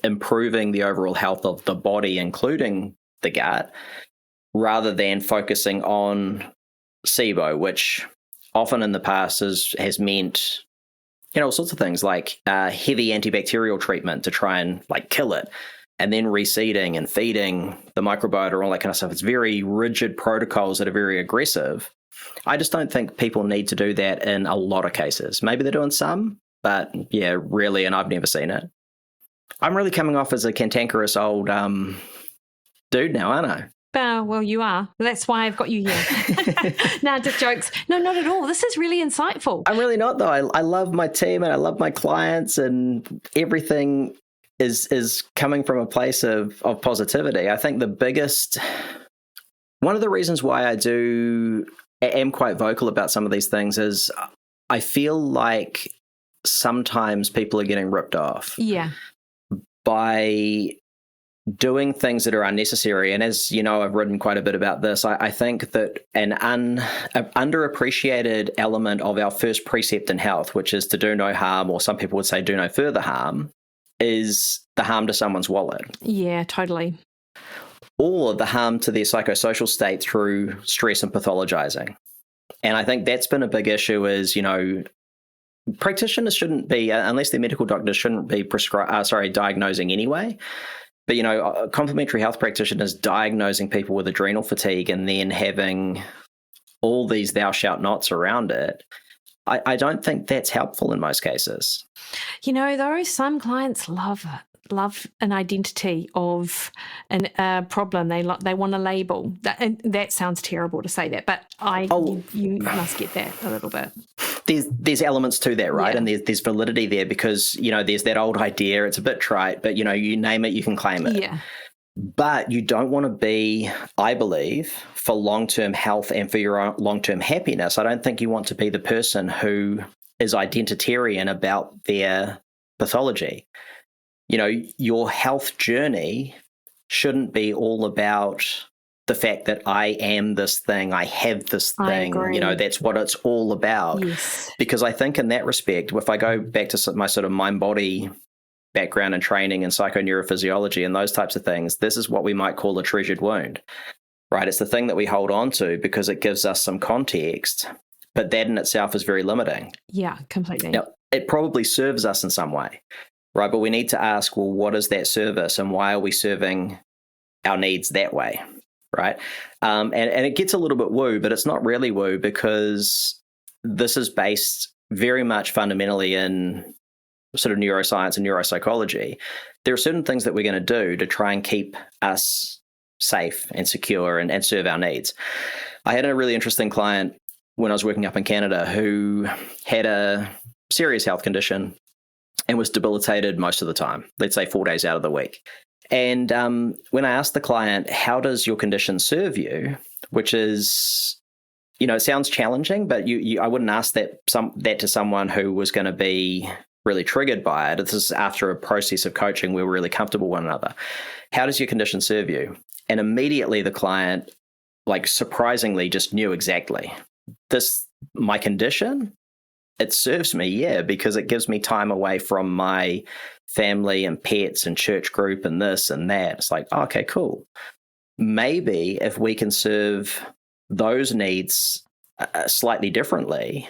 improving the overall health of the body, including the gut, rather than focusing on SIBO, which often in the past has meant, all sorts of things like heavy antibacterial treatment to try and kill it, and then reseeding and feeding the microbiota, all that kind of stuff. It's very rigid protocols that are very aggressive. I just don't think people need to do that in a lot of cases. Maybe they're doing some, but yeah, really, and I've never seen it. I'm really coming off as a cantankerous old dude now, aren't I? Well, you are. That's why I've got you here. Nah, just jokes. No, not at all. This is really insightful. I'm really not, though. I love my team and I love my clients, and everything is coming from a place of positivity. I think one of the reasons why I am quite vocal about some of these things is I feel like sometimes people are getting ripped off. Yeah. By doing things that are unnecessary. And as you know, I've written quite a bit about this. I think that an underappreciated element of our first precept in health, which is to do no harm, or some people would say do no further harm, is the harm to someone's wallet. Yeah, totally. Or the harm to their psychosocial state through stress and pathologizing. And I think that's been a big issue is, practitioners shouldn't be, unless they're medical doctors, shouldn't be diagnosing anyway. But, complementary health practitioners diagnosing people with adrenal fatigue and then having all these thou shalt nots around it, I don't think that's helpful in most cases. Though some clients love an identity of a problem. They want a label. That sounds terrible to say that, but you must get that a little bit. There's elements to that, right? Yeah. And there's validity there because, there's that old idea. It's a bit trite, but, you name it, you can claim it. Yeah. But you don't want to be, I believe, for long-term health and for your own long-term happiness, I don't think you want to be the person who is identitarian about their pathology. Your health journey shouldn't be all about the fact that I am this thing, I have this thing. I agree. That's what it's all about. Yes. Because I think in that respect, if I go back to my sort of mind-body background and training and psychoneurophysiology and those types of things, this is what we might call a treasured wound, right? It's the thing that we hold on to because it gives us some context, but that in itself is very limiting. Yeah, completely. Now, it probably serves us in some way, right? But we need to ask, well, what is that service and why are we serving our needs that way, right? And it gets a little bit woo, but it's not really woo because this is based very much fundamentally in sort of neuroscience and neuropsychology. There are certain things that we're going to do to try and keep us safe and secure and serve our needs. I had a really interesting client when I was working up in Canada who had a serious health condition and was debilitated most of the time, let's say 4 days out of the week. And when I asked the client, how does your condition serve you, which is, it sounds challenging, but I wouldn't ask that to someone who was going to be really triggered by it. This is after a process of coaching where we're really comfortable with one another. How does your condition serve you? And immediately the client, surprisingly, just knew exactly. My condition, it serves me, yeah, because it gives me time away from my family and pets and church group and this and that. It's like, okay, cool. Maybe if we can serve those needs slightly differently,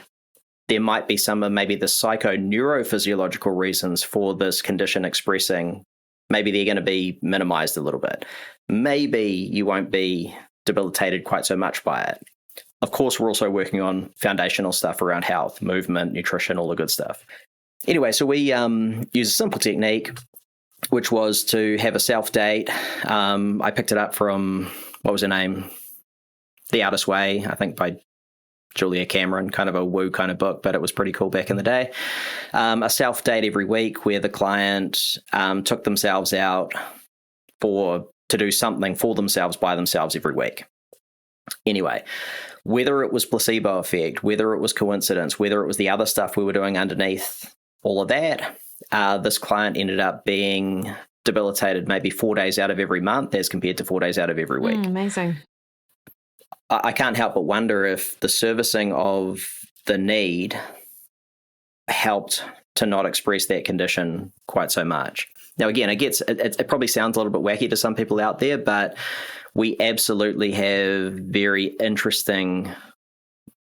there might be some of maybe the psychoneurophysiological reasons for this condition expressing, maybe they're going to be minimized a little bit. Maybe you won't be debilitated quite so much by it. Of course, we're also working on foundational stuff around health, movement, nutrition, all the good stuff. Anyway, so we use a simple technique, which was to have a self-date. I picked it up from, what was her name? The Artist's Way, I think by Julia Cameron, kind of a woo kind of book, but it was pretty cool back in the day. A self-date every week where the client took themselves out to do something for themselves by themselves every week. Anyway, whether it was placebo effect, whether it was coincidence, whether it was the other stuff we were doing underneath all of that, this client ended up being debilitated maybe 4 days out of every month as compared to 4 days out of every week. Amazing. I can't help but wonder if the servicing of the need helped to not express that condition quite so much. Now, again, it probably sounds a little bit wacky to some people out there, but we absolutely have very interesting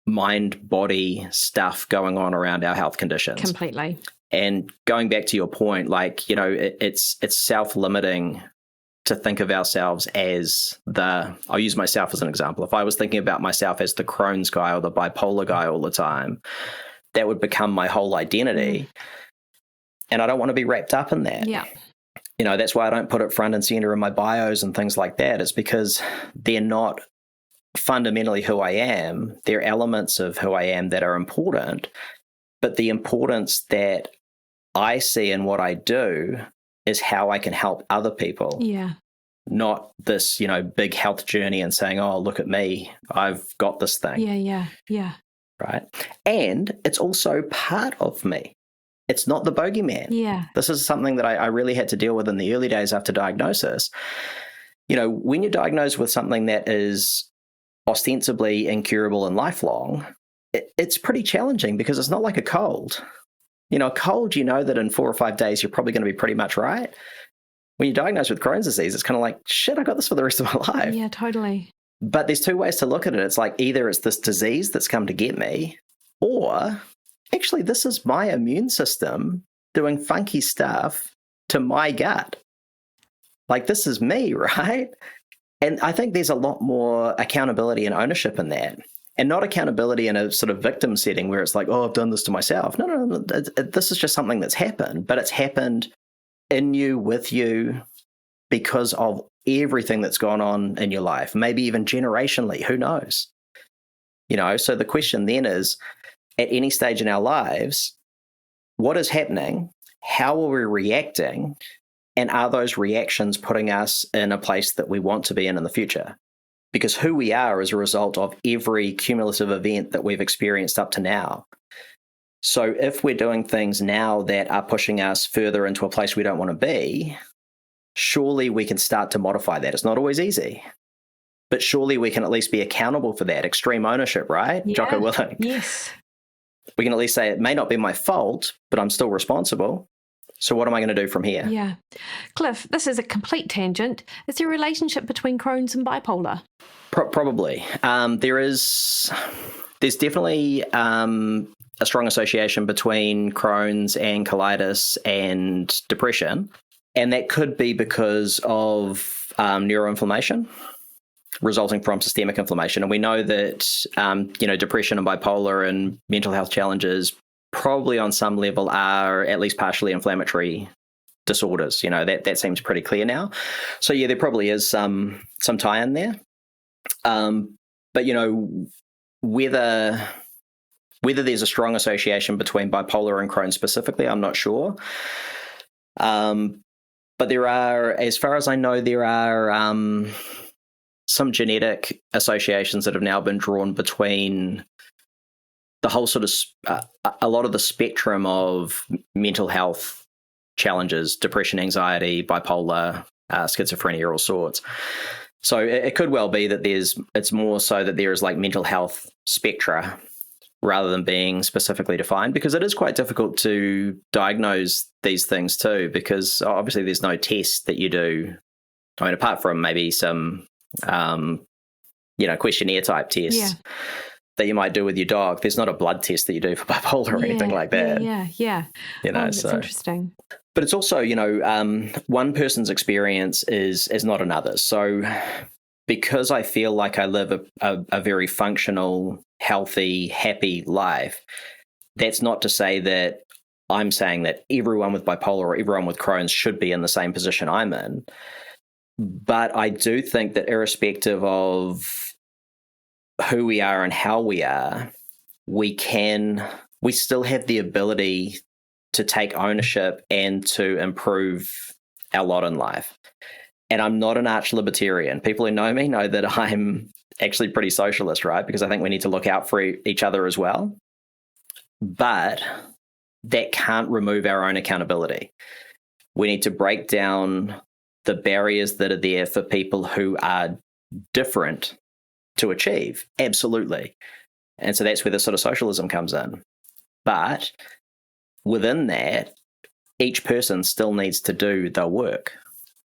mind-body stuff going on around our health conditions. Completely. And going back to your point, it's self-limiting to think of ourselves as I'll use myself as an example. If I was thinking about myself as the Crohn's guy or the bipolar guy all the time, that would become my whole identity. And I don't want to be wrapped up in that. Yeah. That's why I don't put it front and center in my bios and things like that. It's because they're not fundamentally who I am. They're elements of who I am that are important. But the importance that I see in what I do is how I can help other people. Yeah. Not this, big health journey and saying, oh, look at me, I've got this thing. Yeah. Right. And it's also part of me. It's not the bogeyman. Yeah. This is something that I really had to deal with in the early days after diagnosis. When you're diagnosed with something that is ostensibly incurable and lifelong, it's pretty challenging because it's not like a cold. A cold, that in 4 or 5 days, you're probably going to be pretty much right. When you're diagnosed with Crohn's disease, it's kind of like, shit, I got this for the rest of my life. Yeah, totally. But there's two ways to look at it. It's like either it's this disease that's come to get me, or actually this is my immune system doing funky stuff to my gut. This is me, right? And I think there's a lot more accountability and ownership in that. And not accountability in a sort of victim setting where it's like, oh, I've done this to myself. No. This is just something that's happened, but it's happened in you, with you, because of everything that's gone on in your life, maybe even generationally, who knows? So the question then is, at any stage in our lives, what is happening? How are we reacting? And are those reactions putting us in a place that we want to be in the future? Because who we are is a result of every cumulative event that we've experienced up to now. So if we're doing things now that are pushing us further into a place we don't want to be, surely we can start to modify that. It's not always easy, but surely we can at least be accountable for that. Extreme ownership, right? Yeah. Jocko Willink. Yes. We can at least say it may not be my fault, but I'm still responsible. So what am I going to do from here? Yeah. Cliff, this is a complete tangent. Is there a relationship between Crohn's and bipolar? Probably. There's definitely a strong association between Crohn's and colitis and depression. And that could be because of neuroinflammation resulting from systemic inflammation. And we know that, depression and bipolar and mental health challenges probably on some level are at least partially inflammatory disorders. That seems pretty clear now. So yeah, there probably is some tie-in there. But whether there's a strong association between bipolar and Crohn's specifically, I'm not sure. But there are, as far as I know, there are some genetic associations that have now been drawn between the whole sort of a lot of the spectrum of mental health challenges, depression, anxiety, bipolar, schizophrenia, all sorts. So it could well be that it's more so that there is like mental health spectra rather than being specifically defined, because it is quite difficult to diagnose these things too, because obviously there's no test that you do. I mean, apart from maybe some, questionnaire type tests that you might do with your dog, there's not a blood test that you do for bipolar or anything like that. Yeah. That's interesting. But it's also, one person's experience is not another's. So because I feel like I live a very functional, healthy, happy life, that's not to say that I'm saying that everyone with bipolar or everyone with Crohn's should be in the same position I'm in. But I do think that irrespective of who we are and how we are, we still have the ability to take ownership and to improve our lot in life. And I'm not an arch libertarian. People who know me know that I'm actually pretty socialist, right? Because I think we need to look out for each other as well. But that can't remove our own accountability. We need to break down the barriers that are there for people who are different to achieve. Absolutely. And so that's where the sort of socialism comes in. But within that, each person still needs to do the work,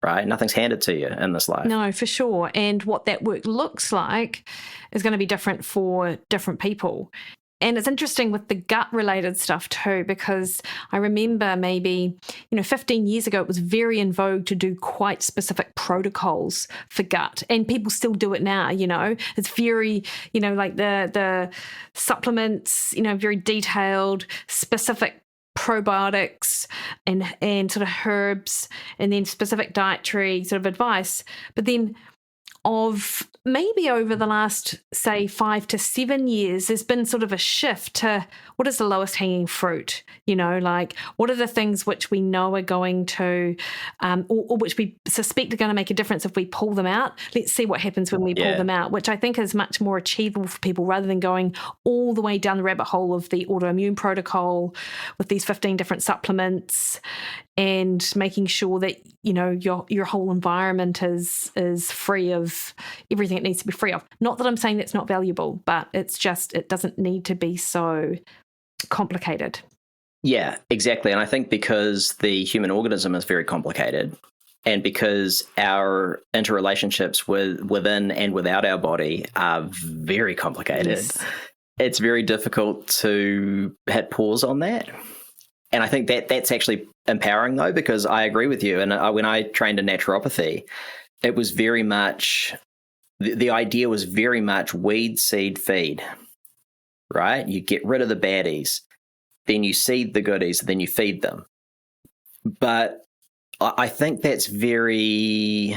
right? Nothing's handed to you in this life. No, for sure. And what that work looks like is going to be different for different people. And it's interesting with the gut-related stuff too, because I remember maybe, 15 years ago, it was very in vogue to do quite specific protocols for gut. And people still do it now, It's very, like the supplements, very detailed, specific probiotics and sort of herbs, and then specific dietary sort of advice. But then maybe over the last, say, 5 to 7 years, there's been sort of a shift to what is the lowest hanging fruit, like what are the things which we know are going to, or which we suspect are going to make a difference if we pull them out. Let's see what happens when we pull them out, which I think is much more achievable for people rather than going all the way down the rabbit hole of the autoimmune protocol with these 15 different supplements and making sure that, your whole environment is free of everything it needs to be free of. Not that I'm saying that's not valuable, but it's just, it doesn't need to be so complicated. Yeah, exactly. And I think because the human organism is very complicated, and because our interrelationships within and without our body are very complicated, it's very difficult to hit pause on that. And I think that's actually empowering, though, because I agree with you. And when I trained in naturopathy, it was very much, the idea was very much weed, seed, feed, right? You get rid of the baddies, then you seed the goodies, then you feed them. But I think it's very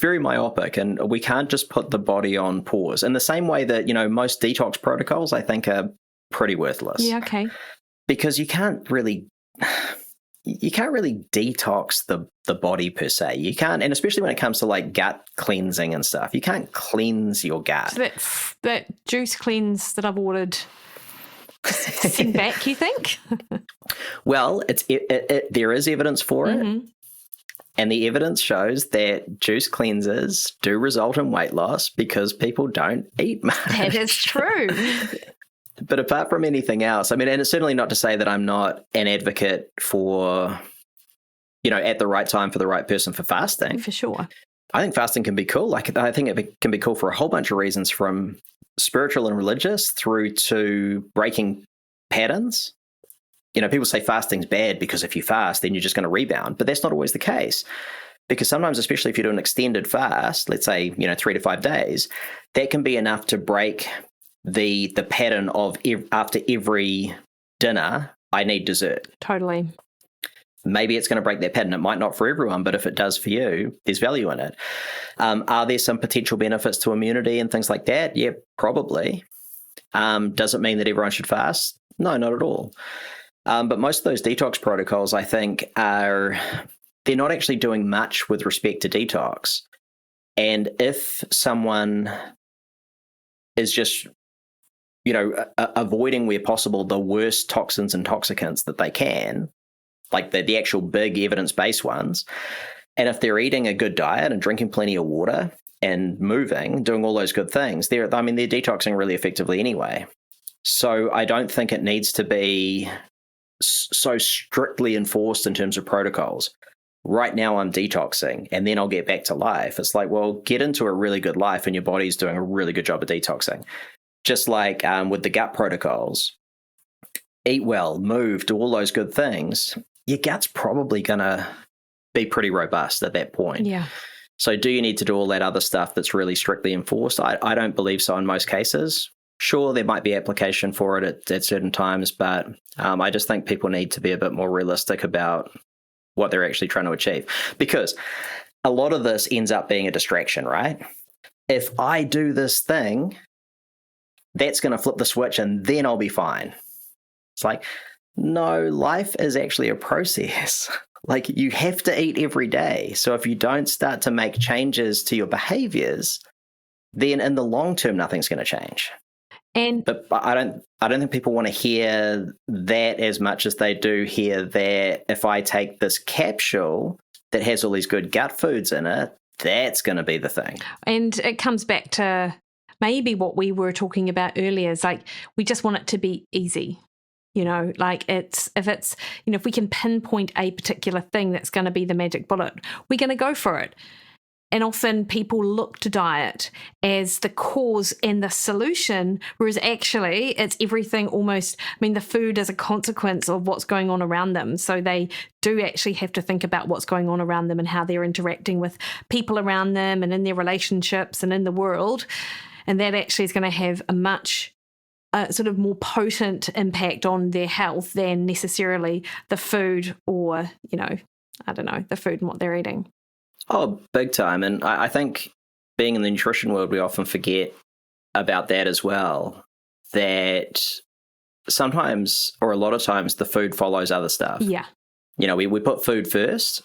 myopic, and we can't just put the body on pause. In the same way that, most detox protocols, I think, are pretty worthless. Yeah, okay. Because you can't really detox the body per se. You can't, and especially when it comes to like gut cleansing and stuff, you can't cleanse your gut. So that juice cleanse that I've ordered, send back, you think? Well, there is evidence for it. And the evidence shows that juice cleansers do result in weight loss because people don't eat much. That is true. But apart from anything else, I mean, and it's certainly not to say that I'm not an advocate for, at the right time for the right person for fasting. For sure. I think fasting can be cool. Like, I think it can be cool for a whole bunch of reasons, from spiritual and religious through to breaking patterns. People say fasting's bad because if you fast, then you're just going to rebound. But that's not always the case. Because sometimes, especially if you do an extended fast, let's say, 3 to 5 days, that can be enough to break the pattern of after every dinner, I need dessert. Totally. Maybe it's going to break that pattern. It might not for everyone, but if it does for you, there's value in it. Are there some potential benefits to immunity and things like that? Yeah, probably. Does it mean that everyone should fast? No, not at all. But most of those detox protocols, I think, they're not actually doing much with respect to detox. And if someone is just, avoiding where possible the worst toxins and toxicants that they can, like the actual big evidence-based ones, and if they're eating a good diet and drinking plenty of water and moving, doing all those good things, they're detoxing really effectively anyway. So I don't think it needs to be so strictly enforced in terms of protocols. Right now I'm detoxing and then I'll get back to life. It's like, well, get into a really good life and your body's doing a really good job of detoxing. Just like with the gut protocols, eat well, move, do all those good things. Your gut's probably going to be pretty robust at that point. Yeah. So do you need to do all that other stuff that's really strictly enforced? I don't believe so in most cases. Sure, there might be application for it at certain times, but I just think people need to be a bit more realistic about what they're actually trying to achieve. Because a lot of this ends up being a distraction, right? If I do this thing, that's going to flip the switch and then I'll be fine. It's like, no, life is actually a process. Like, you have to eat every day. So if you don't start to make changes to your behaviors, then in the long term, nothing's going to change. But I don't think people want to hear that as much as they do hear that if I take this capsule that has all these good gut foods in it, that's going to be the thing. And it comes back to maybe what we were talking about earlier is like, we just want it to be easy. Like if we can pinpoint a particular thing that's going to be the magic bullet, we're going to go for it. And often people look to diet as the cause and the solution, whereas actually it's everything almost. The food is a consequence of what's going on around them. So they do actually have to think about what's going on around them and how they're interacting with people around them and in their relationships and in the world. And that actually is going to have a much sort of more potent impact on their health than necessarily the food or, the food and what they're eating. Oh, big time. And I think being in the nutrition world, we often forget about that as well, that sometimes or a lot of times the food follows other stuff. Yeah. We put food first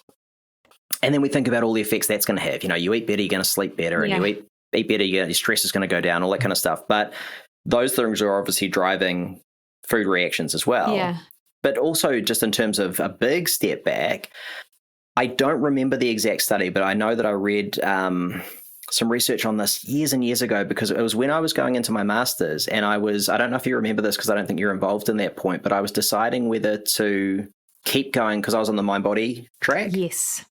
and then we think about all the effects that's going to have. You eat better, you're going to sleep better, and you eat better, your stress is going to go down, all that kind of stuff. But those things are obviously driving food reactions as well. Yeah. But also just in terms of a big step back, I don't remember the exact study, but I know that I read some research on this years and years ago, because it was when I was going into my master's, and I don't know if you remember this because I don't think you're involved in that point, but I was deciding whether to keep going because I was on the mind-body track. Yes.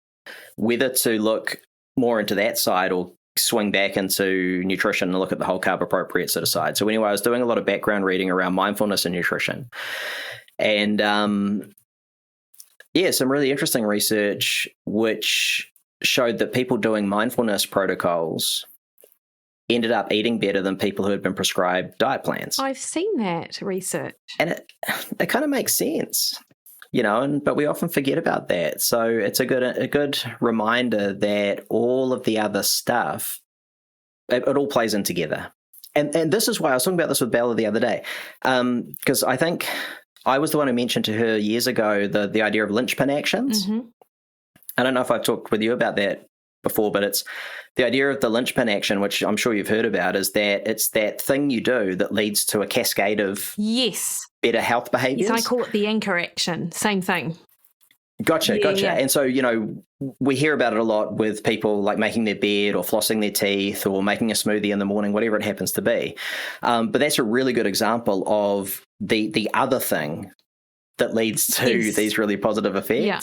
Whether to look more into that side or swing back into nutrition and look at the whole carb appropriate sort of side. So anyway, I was doing a lot of background reading around mindfulness and nutrition. And some really interesting research which showed that people doing mindfulness protocols ended up eating better than people who had been prescribed diet plans. I've seen that research. And it kind of makes sense, but we often forget about that. So it's a good reminder that all of the other stuff, it all plays in together. And this is why I was talking about this with Bella the other day, because I think I was the one who mentioned to her years ago the idea of linchpin actions. Mm-hmm. I don't know if I've talked with you about that before, but it's the idea of the linchpin action, which I'm sure you've heard about, is that it's that thing you do that leads to a cascade of better health behaviors. Yes, I call it the anchor action. Same thing. Gotcha. Yeah. And so, we hear about it a lot with people like making their bed or flossing their teeth or making a smoothie in the morning, whatever it happens to be. But that's a really good example of the other thing that leads to these really positive effects. Yeah,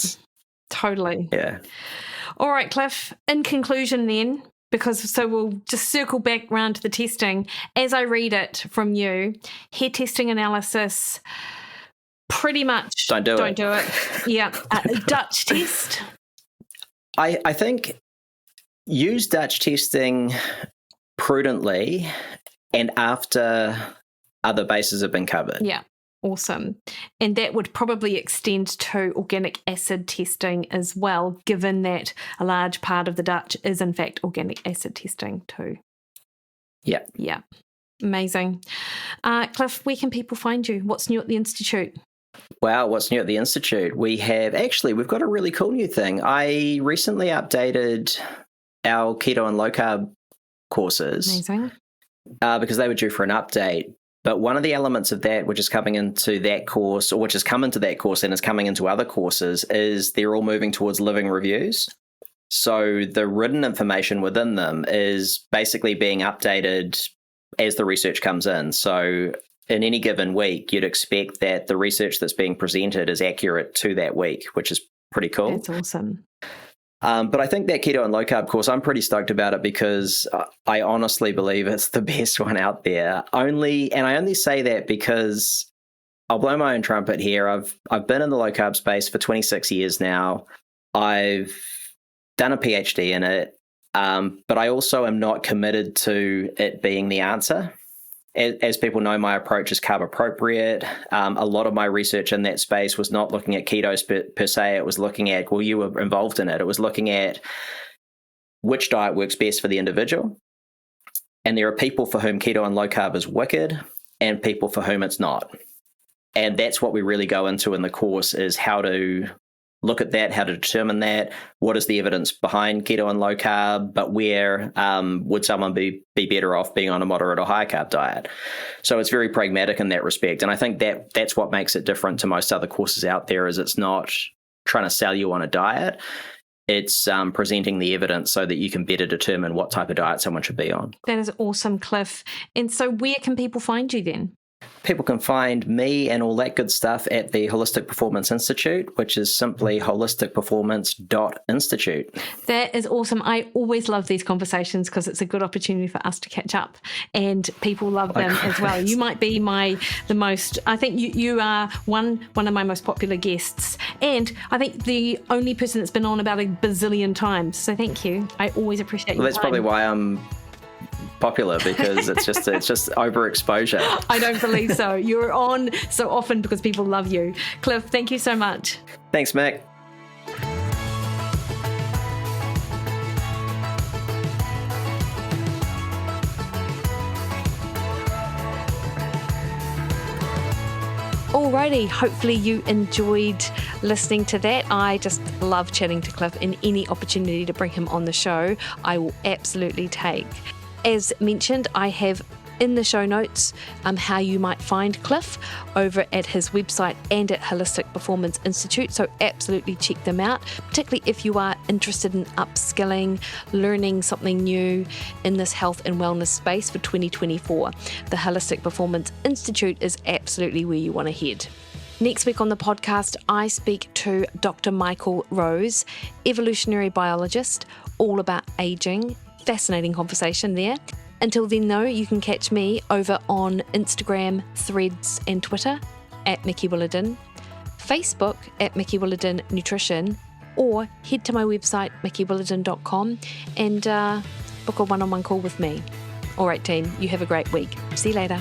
totally. Yeah. All right, Cliff, in conclusion then, so we'll just circle back round to the testing. As I read it from you, hair testing analysis Pretty much. Don't do it. Yeah. Dutch test. I think use Dutch testing prudently and after other bases have been covered. Yeah. Awesome. And that would probably extend to organic acid testing as well, given that a large part of the Dutch is in fact organic acid testing too. Yeah. Yeah. Amazing. Cliff, where can people find you? What's new at the Institute? Wow, what's new at the Institute? We've got a really cool new thing. I recently updated our keto and low carb courses. Amazing. Because they were due for an update. But one of the elements of that, which is coming into that course, or which has come into that course and is coming into other courses, is they're all moving towards living reviews. So the written information within them is basically being updated as the research comes in. So in any given week, you'd expect that the research that's being presented is accurate to that week, which is pretty cool. That's awesome. But I think that keto and low carb course, I'm pretty stoked about it because I honestly believe it's the best one out there. I only say that because I'll blow my own trumpet here. I've been in the low carb space for 26 years now. I've done a PhD in it, but I also am not committed to it being the answer. As people know, my approach is carb appropriate. A lot of my research in that space was not looking at ketos per se. It was looking at, well, you were involved in it. It was looking at which diet works best for the individual. And there are people for whom keto and low carb is wicked and people for whom it's not. And that's what we really go into in the course, is how to look at that, how to determine that, what is the evidence behind keto and low carb, but where would someone be better off being on a moderate or high carb diet? So it's very pragmatic in that respect. And I think that's what makes it different to most other courses out there, is it's not trying to sell you on a diet. It's presenting the evidence so that you can better determine what type of diet someone should be on. That is awesome, Cliff. And so where can people find you then? People can find me and all that good stuff at the Holistic Performance Institute, which is simply holisticperformance.institute. That is awesome. I always love these conversations because it's a good opportunity for us to catch up, and people love them as well. You might be I think you are one of my most popular guests, and I think the only person that's been on about a bazillion times. So thank you. I always appreciate your That's time. Probably why I'm popular, because it's just overexposure. I don't believe so. You're on so often because people love you. Cliff, thank you so much. Thanks, Mick. Alrighty, hopefully you enjoyed listening to that. I just love chatting to Cliff, and any opportunity to bring him on the show, I will absolutely take. As mentioned, I have in the show notes how you might find Cliff over at his website and at Holistic Performance Institute, so absolutely check them out, particularly if you are interested in upskilling, learning something new in this health and wellness space for 2024. The Holistic Performance Institute is absolutely where you want to head. Next week on the podcast, I speak to Dr. Michael Rose, evolutionary biologist, all about aging. Fascinating conversation there. Until then, though, you can catch me over on Instagram, Threads, and Twitter at Mikki Williden, Facebook at Mikki Williden Nutrition, or head to my website, mikkiwilliden.com, and book a one-on-one call with me. All right, team, you have a great week. See you later.